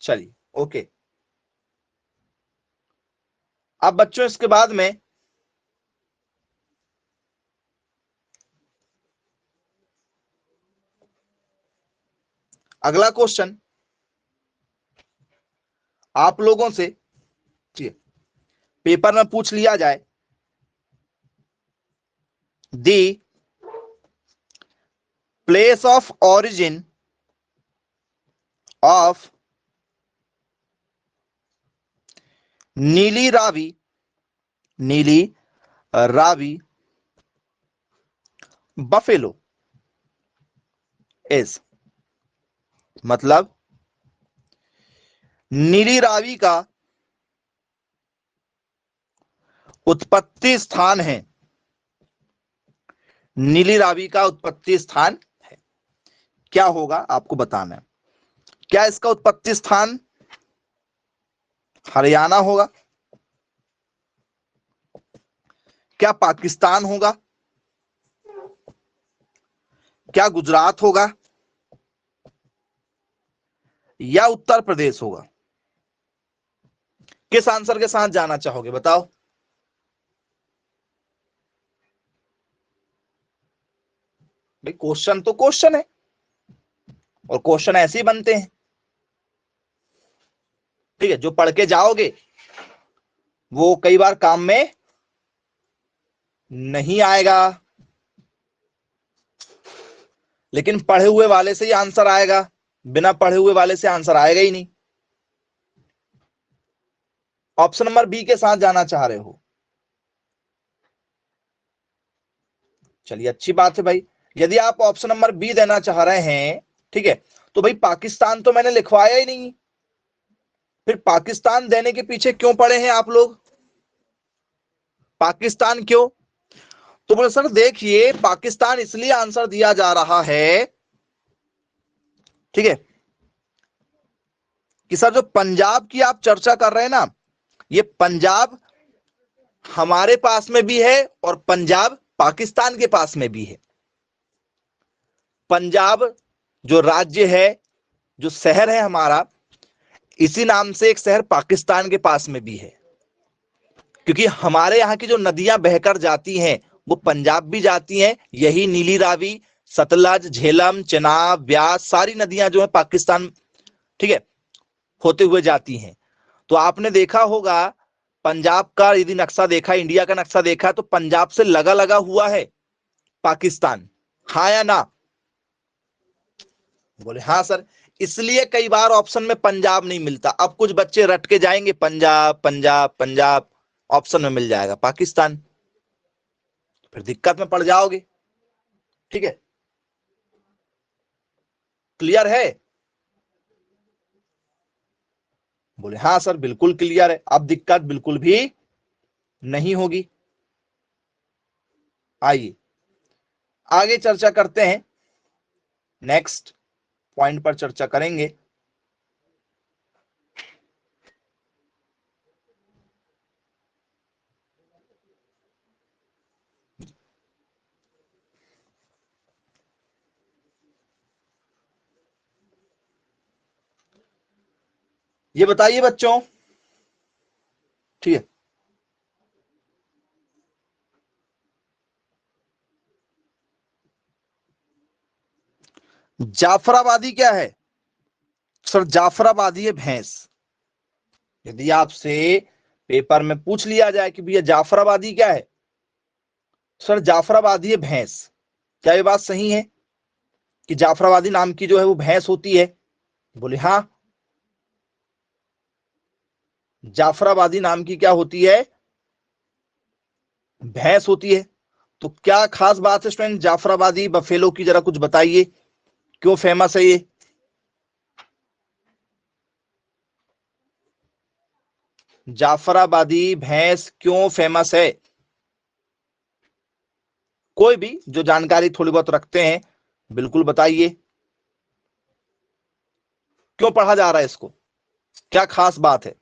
चलिए ओके। अब बच्चों इसके बाद में अगला क्वेश्चन आप लोगों से, ठीक है, पेपर में पूछ लिया जाए, the place of origin of नीली रावी बफेलो इज, मतलब नीली रावी का उत्पत्ति स्थान है, नीली रावी का उत्पत्ति स्थान है। क्या होगा आपको बताना है। क्या इसका उत्पत्ति स्थान हरियाणा होगा, क्या पाकिस्तान होगा, क्या गुजरात होगा, या उत्तर प्रदेश होगा? किस आंसर के साथ जाना चाहोगे बताओ? भाई क्वेश्चन तो क्वेश्चन है और क्वेश्चन ऐसे ही बनते हैं, ठीक है। जो पढ़ के जाओगे वो कई बार काम में नहीं आएगा, लेकिन पढ़े हुए वाले से ही आंसर आएगा, बिना पढ़े हुए वाले से आंसर आएगा ही नहीं। ऑप्शन नंबर बी के साथ जाना चाह रहे हो? चलिए अच्छी बात है भाई। यदि आप ऑप्शन नंबर बी देना चाह रहे हैं, ठीक है, तो भाई पाकिस्तान तो मैंने लिखवाया ही नहीं, फिर पाकिस्तान देने के पीछे क्यों पड़े हैं आप लोग? पाकिस्तान क्यों? तो बोले सर देखिए, पाकिस्तान इसलिए आंसर दिया जा रहा है, ठीक है, कि सर जो पंजाब की आप चर्चा कर रहे हैं ना, ये पंजाब हमारे पास में भी है और पंजाब पाकिस्तान के पास में भी है। पंजाब जो राज्य है, जो शहर है हमारा, इसी नाम से एक शहर पाकिस्तान के पास में भी है, क्योंकि हमारे यहाँ की जो नदियां बहकर जाती हैं वो पंजाब भी जाती हैं। यही नीली रावी, सतलज, झेलम, चेनाब, ब्यास, सारी नदियां जो है पाकिस्तान, ठीक है, होते हुए जाती हैं। तो आपने देखा होगा पंजाब का यदि नक्शा देखा, इंडिया का नक्शा देखा, तो पंजाब से लगा लगा हुआ है पाकिस्तान, हाँ या ना? बोले हाँ सर। इसलिए कई बार ऑप्शन में पंजाब नहीं मिलता। अब कुछ बच्चे रट के जाएंगे पंजाब पंजाब पंजाब, ऑप्शन में मिल जाएगा पाकिस्तान, फिर दिक्कत में पड़ जाओगे, ठीक है। क्लियर है? बोले हाँ सर बिल्कुल क्लियर है, अब दिक्कत बिल्कुल भी नहीं होगी। आइए आगे चर्चा करते हैं, नेक्स्ट पॉइंट पर चर्चा करेंगे। ये बताइए बच्चों, ठीक है, जाफराबादी क्या है? सर जाफराबादी है भैंस। यदि आपसे पेपर में पूछ लिया जाए कि भैया जाफराबादी क्या है, सर जाफराबादी है भैंस। क्या ये बात सही है कि जाफराबादी नाम की जो है वो भैंस होती है? बोले हाँ, जाफराबादी नाम की क्या होती है? भैंस होती है। तो क्या खास बात है स्टूडेंट जाफराबादी बफेलो की, जरा कुछ बताइए, क्यों फेमस है ये? जाफराबादी भैंस क्यों फेमस है? कोई भी जो जानकारी थोड़ी बहुत रखते हैं बिल्कुल बताइए, क्यों पढ़ा जा रहा है इसको, क्या खास बात है?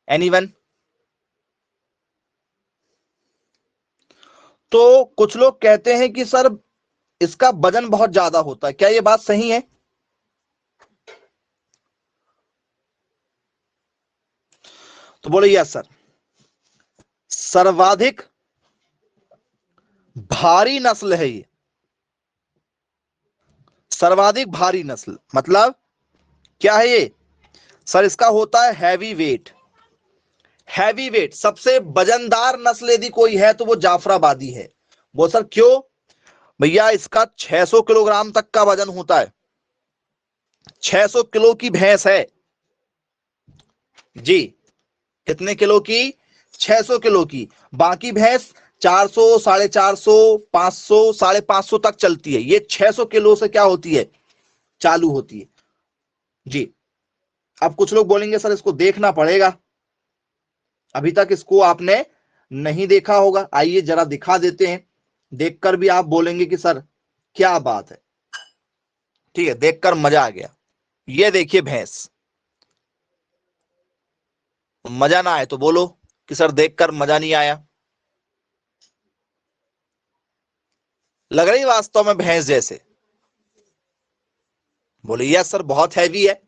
एनीवन? तो कुछ लोग कहते हैं कि सर इसका वजन बहुत ज्यादा होता है, क्या ये बात सही है? तो बोले यस सर, सर्वाधिक भारी नस्ल है ये, सर्वाधिक भारी नस्ल मतलब क्या है ये? सर इसका होता है हैवी वेट। हैवी वेट सबसे वजनदार नस्ल यदि कोई है तो वो जाफराबादी है। वो सर क्यों? भैया इसका 600 किलोग्राम तक का वजन होता है। 600 किलो की भैंस है जी। कितने किलो की? 600 किलो की। बाकी भैंस 400, 450, 500, 550 तक चलती है। ये 600 किलो से क्या होती है? चालू होती है जी। अब कुछ लोग बोलेंगे सर इसको देखना पड़ेगा, अभी तक इसको आपने नहीं देखा होगा। आइए जरा दिखा देते हैं, देखकर भी आप बोलेंगे कि सर क्या बात है। ठीक है, देखकर मजा आ गया। ये देखिए भैंस। मजा ना आए तो बोलो कि सर देखकर मजा नहीं आया। लग रही वास्तव में भैंस जैसे? बोले यस सर, बहुत हैवी है,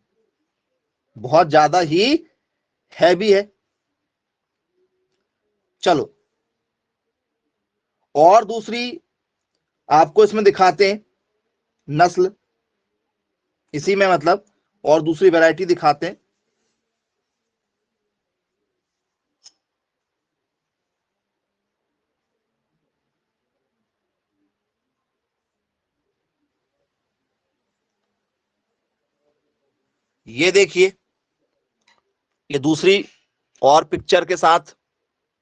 बहुत ज्यादा ही हैवी है। चलो और दूसरी आपको इसमें दिखाते हैं नस्ल, इसी में मतलब और दूसरी वैरायटी दिखाते हैं। ये देखिए, ये दूसरी और पिक्चर के साथ।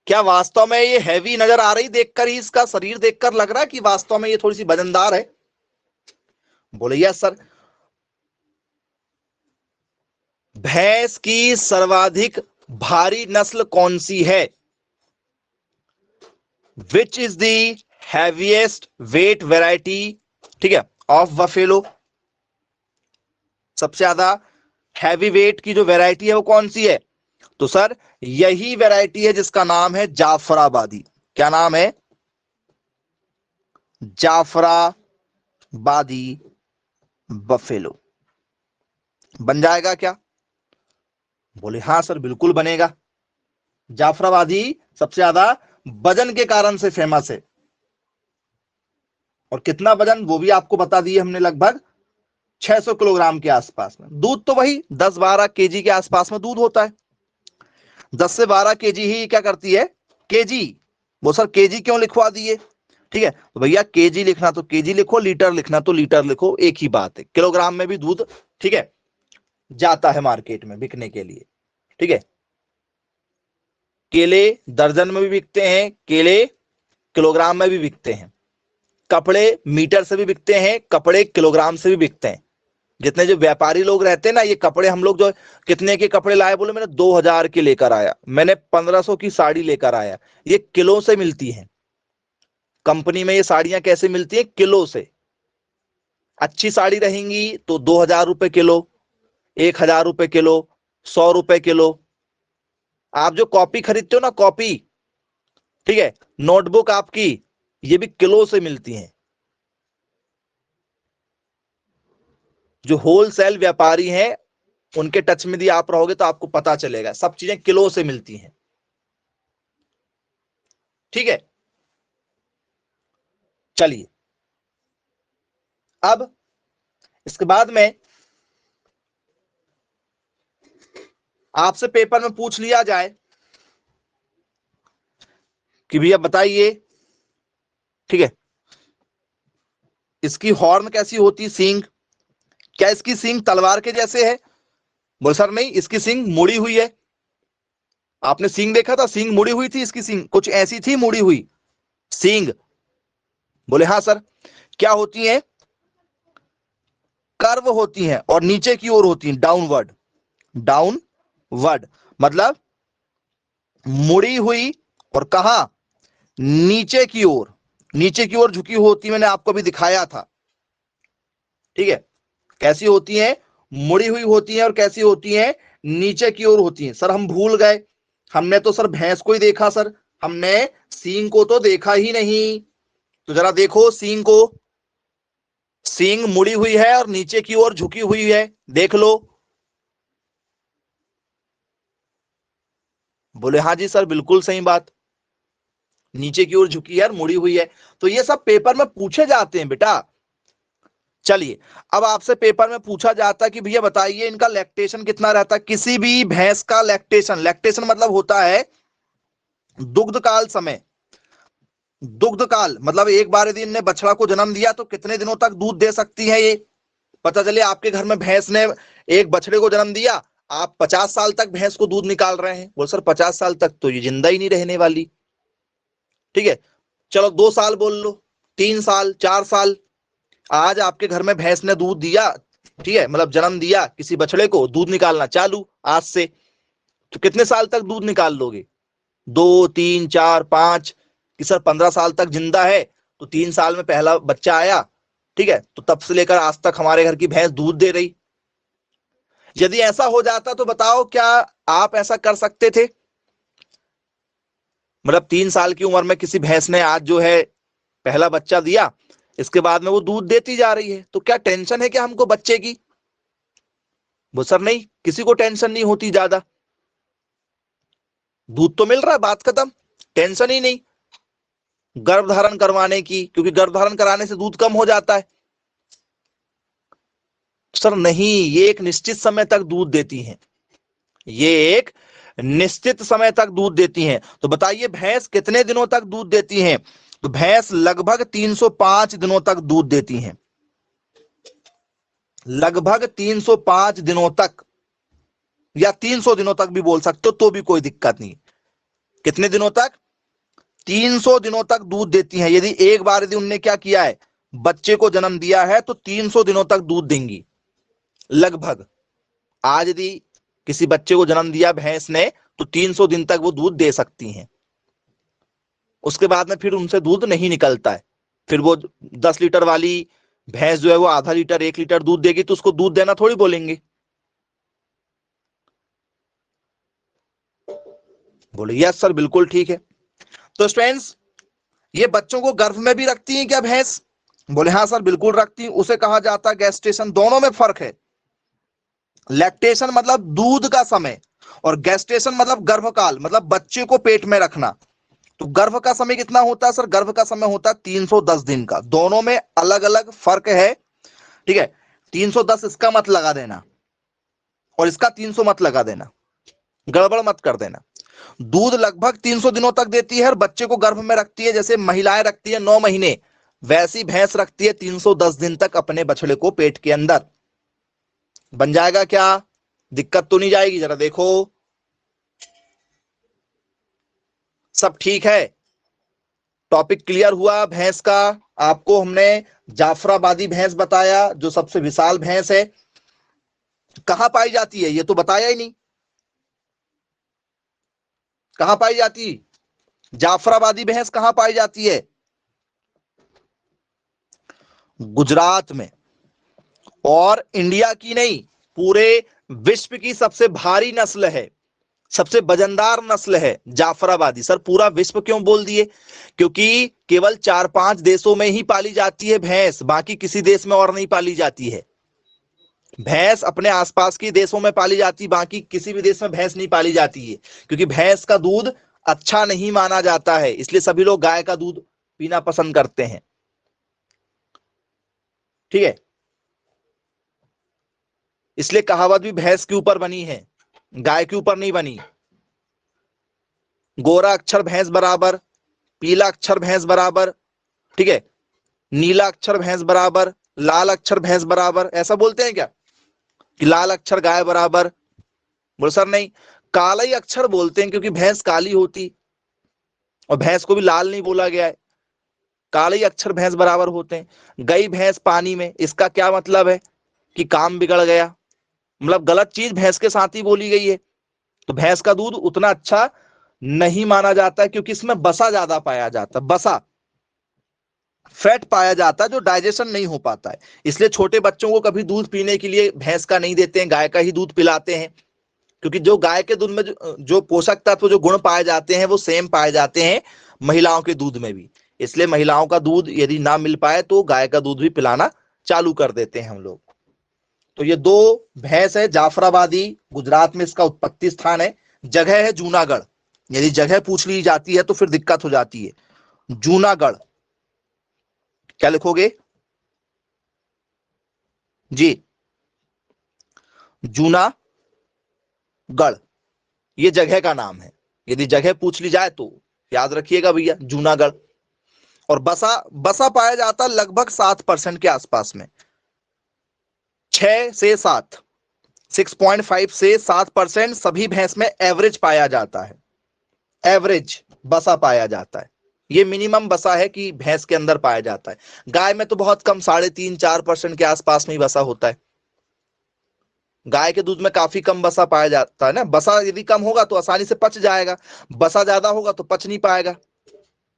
क्या वास्तव में ये हैवी नजर आ रही? देखकर ही इसका शरीर देखकर लग रहा है कि वास्तव में ये थोड़ी सी वजनदार है? बोले यस सर। भैंस की सर्वाधिक भारी नस्ल कौन सी है? Which is the heaviest weight variety, ठीक है, ऑफ बफेलो। सबसे ज्यादा हैवी वेट की जो वैरायटी है वो कौन सी है? तो सर यही वैरायटी है जिसका नाम है जाफराबादी। क्या नाम है? जाफराबादी बफेलो। बन जाएगा क्या? बोले हाँ सर बिल्कुल बनेगा। जाफराबादी सबसे ज्यादा वजन के कारण से फेमस है। और कितना वजन वो भी आपको बता दिए हमने, लगभग 600 किलोग्राम के आसपास में। दूध तो वही 10-12 केजी के आसपास में दूध होता है। 10 से 12 केजी ही क्या करती है? केजी। वो सर केजी क्यों लिखवा दिए? ठीक है, तो भैया केजी लिखना तो केजी लिखो, लीटर लिखना तो लीटर लिखो, एक ही बात है। किलोग्राम में भी दूध, ठीक है, जाता है मार्केट में बिकने के लिए। ठीक है, केले दर्जन में भी बिकते हैं, केले किलोग्राम में भी बिकते हैं, कपड़े मीटर से भी बिकते हैं, कपड़े किलोग्राम से भी बिकते हैं। जितने जो व्यापारी लोग रहते हैं ना, ये कपड़े हम लोग जो कितने के कपड़े लाए? बोले मैंने 2000 के लेकर आया, मैंने 1500 की साड़ी लेकर आया। ये किलो से मिलती है कंपनी में। ये साड़ियां कैसे मिलती है? किलो से। अच्छी साड़ी रहेंगी तो 2000 रुपए किलो, 1000 रुपए किलो, 100 रुपए किलो। आप जो कॉपी खरीदते हो ना, कॉपी, ठीक है, नोटबुक आपकी, ये भी किलो से मिलती हैं। जो होलसेल व्यापारी हैं उनके टच में यदि आप रहोगे तो आपको पता चलेगा, सब चीजें किलो से मिलती हैं। ठीक है, चलिए अब इसके बाद में आपसे पेपर में पूछ लिया जाए कि भैया बताइए, ठीक है, इसकी हॉर्न कैसी होती, सींग, क्या इसकी सींग तलवार के जैसे है? बोल सर नहीं, इसकी सींग मुड़ी हुई है। आपने सींग देखा था? सींग मुड़ी हुई थी, इसकी सींग कुछ ऐसी थी मुड़ी हुई सींग। बोले हाँ सर। क्या होती है? कर्व होती हैं और नीचे की ओर होती हैं, डाउनवर्ड। डाउनवर्ड मतलब मुड़ी हुई, और कहा? नीचे की ओर, नीचे की ओर झुकी होती। मैंने आपको भी दिखाया था। ठीक है, कैसी होती है? मुड़ी हुई होती है। और कैसी होती है? नीचे की ओर होती है। सर हम भूल गए, हमने तो सर भैंस को ही देखा सर, हमने सींग को तो देखा ही नहीं। तो जरा देखो सींग को, सींग मुड़ी हुई है और नीचे की ओर झुकी हुई है, देख लो। बोले हाँ जी सर बिल्कुल सही बात, नीचे की ओर झुकी है और मुड़ी हुई है। तो ये सब पेपर में पूछे जाते हैं बेटा। चलिए अब आपसे पेपर में पूछा जाता है कि भैया बताइए इनका लैक्टेशन कितना रहता है? किसी भी भैंस का लैक्टेशन, लैक्टेशन मतलब होता है दुग्ध काल समय, दुग्ध काल मतलब एक बार यदि इनने बछड़ा को जन्म दिया तो कितने दिनों तक दूध दे सकती है ये। पता चले आपके घर में भैंस ने एक बछड़े को जन्म दिया, आप 50 साल तक भैंस को दूध निकाल रहे हैं। बोल सर 50 साल तक तो ये जिंदा ही नहीं रहने वाली। ठीक है, चलो 2 साल बोल लो, 3 साल, 4 साल। आज आपके घर में भैंस ने दूध दिया, ठीक है, मतलब जन्म दिया किसी बछड़े को, दूध निकालना चालू आज से, तो कितने साल तक दूध निकाल लोगे? 2, 3, 4, 5 कि सर 15 साल तक जिंदा है तो 3 साल में पहला बच्चा आया, ठीक है, तो तब से लेकर आज तक हमारे घर की भैंस दूध दे रही। यदि ऐसा हो जाता तो बताओ क्या आप ऐसा कर सकते थे? मतलब 3 साल की उम्र में किसी भैंस ने आज जो है पहला बच्चा दिया, इसके बाद में वो दूध देती जा रही है, तो क्या टेंशन है क्या हमको बच्चे की? वो सर नहीं, किसी को टेंशन नहीं होती ज्यादा, दूध तो मिल रहा है, बात खत्म, टेंशन ही नहीं गर्भ धारण करवाने की, क्योंकि गर्भ धारण कराने से दूध कम हो जाता है। सर नहीं, ये एक निश्चित समय तक दूध देती हैं, ये एक निश्चित समय तक दूध देती हैं। तो बताइए भैंस कितने दिनों तक दूध देती हैं? तो भैंस लगभग 305 दिनों तक दूध देती हैं, लगभग 305 दिनों तक, या 300 दिनों तक भी बोल सकते हो तो भी कोई दिक्कत नहीं। कितने दिनों तक? 300 दिनों तक दूध देती हैं। यदि एक बार यदि उनने क्या किया है, बच्चे को जन्म दिया है, तो 300 दिनों तक दूध देंगी लगभग। आज यदि किसी बच्चे को जन्म दिया भैंस ने तो 300 दिन तक वो दूध दे सकती हैं। उसके बाद में फिर उनसे दूध नहीं निकलता है। फिर वो 10 लीटर वाली भैंस जो है वो आधा लीटर 1 लीटर दूध देगी तो उसको दूध देना थोड़ी बोलेंगे। बोले यस सर बिल्कुल ठीक है। तो स्टूडेंट्स, ये बच्चों को गर्भ में भी रखती हैं क्या भैंस? बोले हाँ सर बिल्कुल रखती हैं, उसे कहा जाता है गैस्टेशन। दोनों में फर्क है, लैक्टेशन मतलब दूध का समय, और गैस्टेशन मतलब गर्भकाल, मतलब बच्चे को पेट में रखना। तो गर्भ का समय कितना होता है सर? गर्भ का समय होता है 310 दिन का। दोनों में अलग अलग फर्क है, ठीक है। 310 इसका मत लगा देना और इसका 300 मत लगा देना, गड़बड़ मत कर देना। दूध लगभग 300 दिनों तक देती है और बच्चे को गर्भ में रखती है, जैसे महिलाएं रखती है 9 महीने, वैसी भैंस रखती है 310 दिन तक अपने बछड़े को पेट के अंदर। बन जाएगा क्या? दिक्कत तो नहीं जाएगी? जरा देखो, सब ठीक है? टॉपिक क्लियर हुआ भैंस का? आपको हमने जाफराबादी भैंस बताया जो सबसे विशाल भैंस है। कहां पाई जाती है ये तो बताया ही नहीं, कहां पाई जाती? जाफराबादी भैंस कहां पाई जाती है? गुजरात में। और इंडिया की नहीं, पूरे विश्व की सबसे भारी नस्ल है, सबसे वजनदार नस्ल है जाफराबादी। सर पूरा विश्व क्यों बोल दिए? क्योंकि केवल 4-5 देशों में ही पाली जाती है भैंस, बाकी किसी देश में और नहीं पाली जाती है। भैंस अपने आसपास के देशों में पाली जाती, बाकी किसी भी देश में भैंस नहीं पाली जाती है, क्योंकि भैंस का दूध अच्छा नहीं माना जाता है, इसलिए सभी लोग गाय का दूध पीना पसंद करते हैं। ठीक है, इसलिए कहावत भी भैंस के ऊपर बनी है, गाय के ऊपर नहीं बनी। गोरा अक्षर भैंस बराबर, पीला अक्षर भैंस बराबर, ठीक है, नीला अक्षर भैंस बराबर, लाल अक्षर भैंस बराबर, ऐसा बोलते हैं क्या कि लाल अक्षर गाय बराबर? बोले सर नहीं, काला ही अक्षर बोलते हैं, क्योंकि भैंस काली होती और भैंस को भी लाल नहीं बोला गया है, काले ही अक्षर भैंस बराबर होते हैं। गई भैंस पानी में, इसका क्या मतलब है कि काम बिगड़ गया, मतलब गलत चीज भैंस के साथ ही बोली गई है। तो भैंस का दूध उतना अच्छा नहीं माना जाता है, क्योंकि इसमें बसा ज्यादा पाया जाता है, बसा फैट पाया जाता है जो डाइजेशन नहीं हो पाता है। इसलिए छोटे बच्चों को कभी दूध पीने के लिए भैंस का नहीं देते हैं, गाय का ही दूध पिलाते हैं, क्योंकि जो गाय के दूध में जो पोषक तत्व जो गुण पाए जाते हैं वो सेम पाए जाते हैं महिलाओं के दूध में भी। इसलिए महिलाओं का दूध यदि ना मिल पाए तो गाय का दूध भी पिलाना चालू कर देते हैं हम लोग। तो ये दो भैंस है जाफराबादी, गुजरात में इसका उत्पत्ति स्थान है। जगह है जूनागढ़, यदि जगह पूछ ली जाती है तो फिर दिक्कत हो जाती है। जूनागढ़, क्या लिखोगे जी? जूनागढ़, ये जगह का नाम है, यदि जगह पूछ ली जाए तो याद रखिएगा भैया जूनागढ़। और बसा बसा पाया जाता है लगभग 7% के आसपास में, 6 से 7, 6.5 से 7% सभी भैंस में एवरेज पाया जाता है, एवरेज बसा पाया जाता है। ये मिनिमम बसा है कि भैंस के अंदर पाया जाता है। गाय में तो बहुत कम, 3.5-4% के आसपास में ही बसा होता है। गाय के दूध में काफी कम बसा पाया जाता है ना। बसा यदि कम होगा तो आसानी से पच जाएगा, बसा ज्यादा होगा तो पच नहीं पाएगा।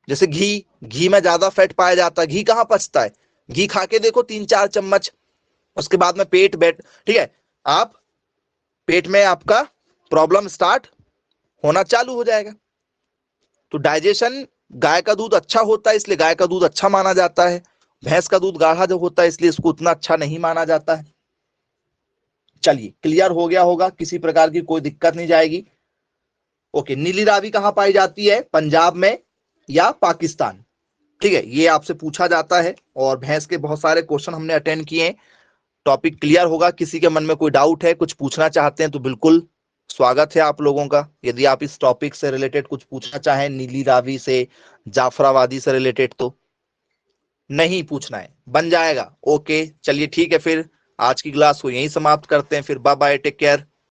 जैसे घी में ज्यादा फैट पाया जाता है, घी कहाँ पचता है? घी खा के देखो 3-4 चम्मच, उसके बाद में पेट बैठ, ठीक है, आप पेट में आपका प्रॉब्लम स्टार्ट होना चालू हो जाएगा। तो डाइजेशन, गाय का दूध अच्छा होता है इसलिए गाय का दूध अच्छा माना जाता है। भैंस का दूध गाढ़ा जो होता है इसलिए इसको उतना अच्छा नहीं माना जाता है। चलिए, क्लियर हो गया होगा, किसी प्रकार की कोई दिक्कत नहीं जाएगी। ओके, नीली रावी कहां पाई जाती है? पंजाब में या पाकिस्तान? ठीक है, ये आपसे पूछा जाता है और भैंस के बहुत सारे क्वेश्चन हमने अटेंड किए हैं। टॉपिक क्लियर होगा। किसी के मन में कोई डाउट है, कुछ पूछना चाहते हैं तो बिल्कुल स्वागत है आप लोगों का। यदि आप इस टॉपिक से रिलेटेड कुछ पूछना चाहें, नीली रावी से, जाफराबादी से रिलेटेड, तो नहीं पूछना है, बन जाएगा। ओके, चलिए ठीक है, फिर आज की क्लास को यहीं समाप्त करते हैं। फिर बाय बाय, टेक केयर।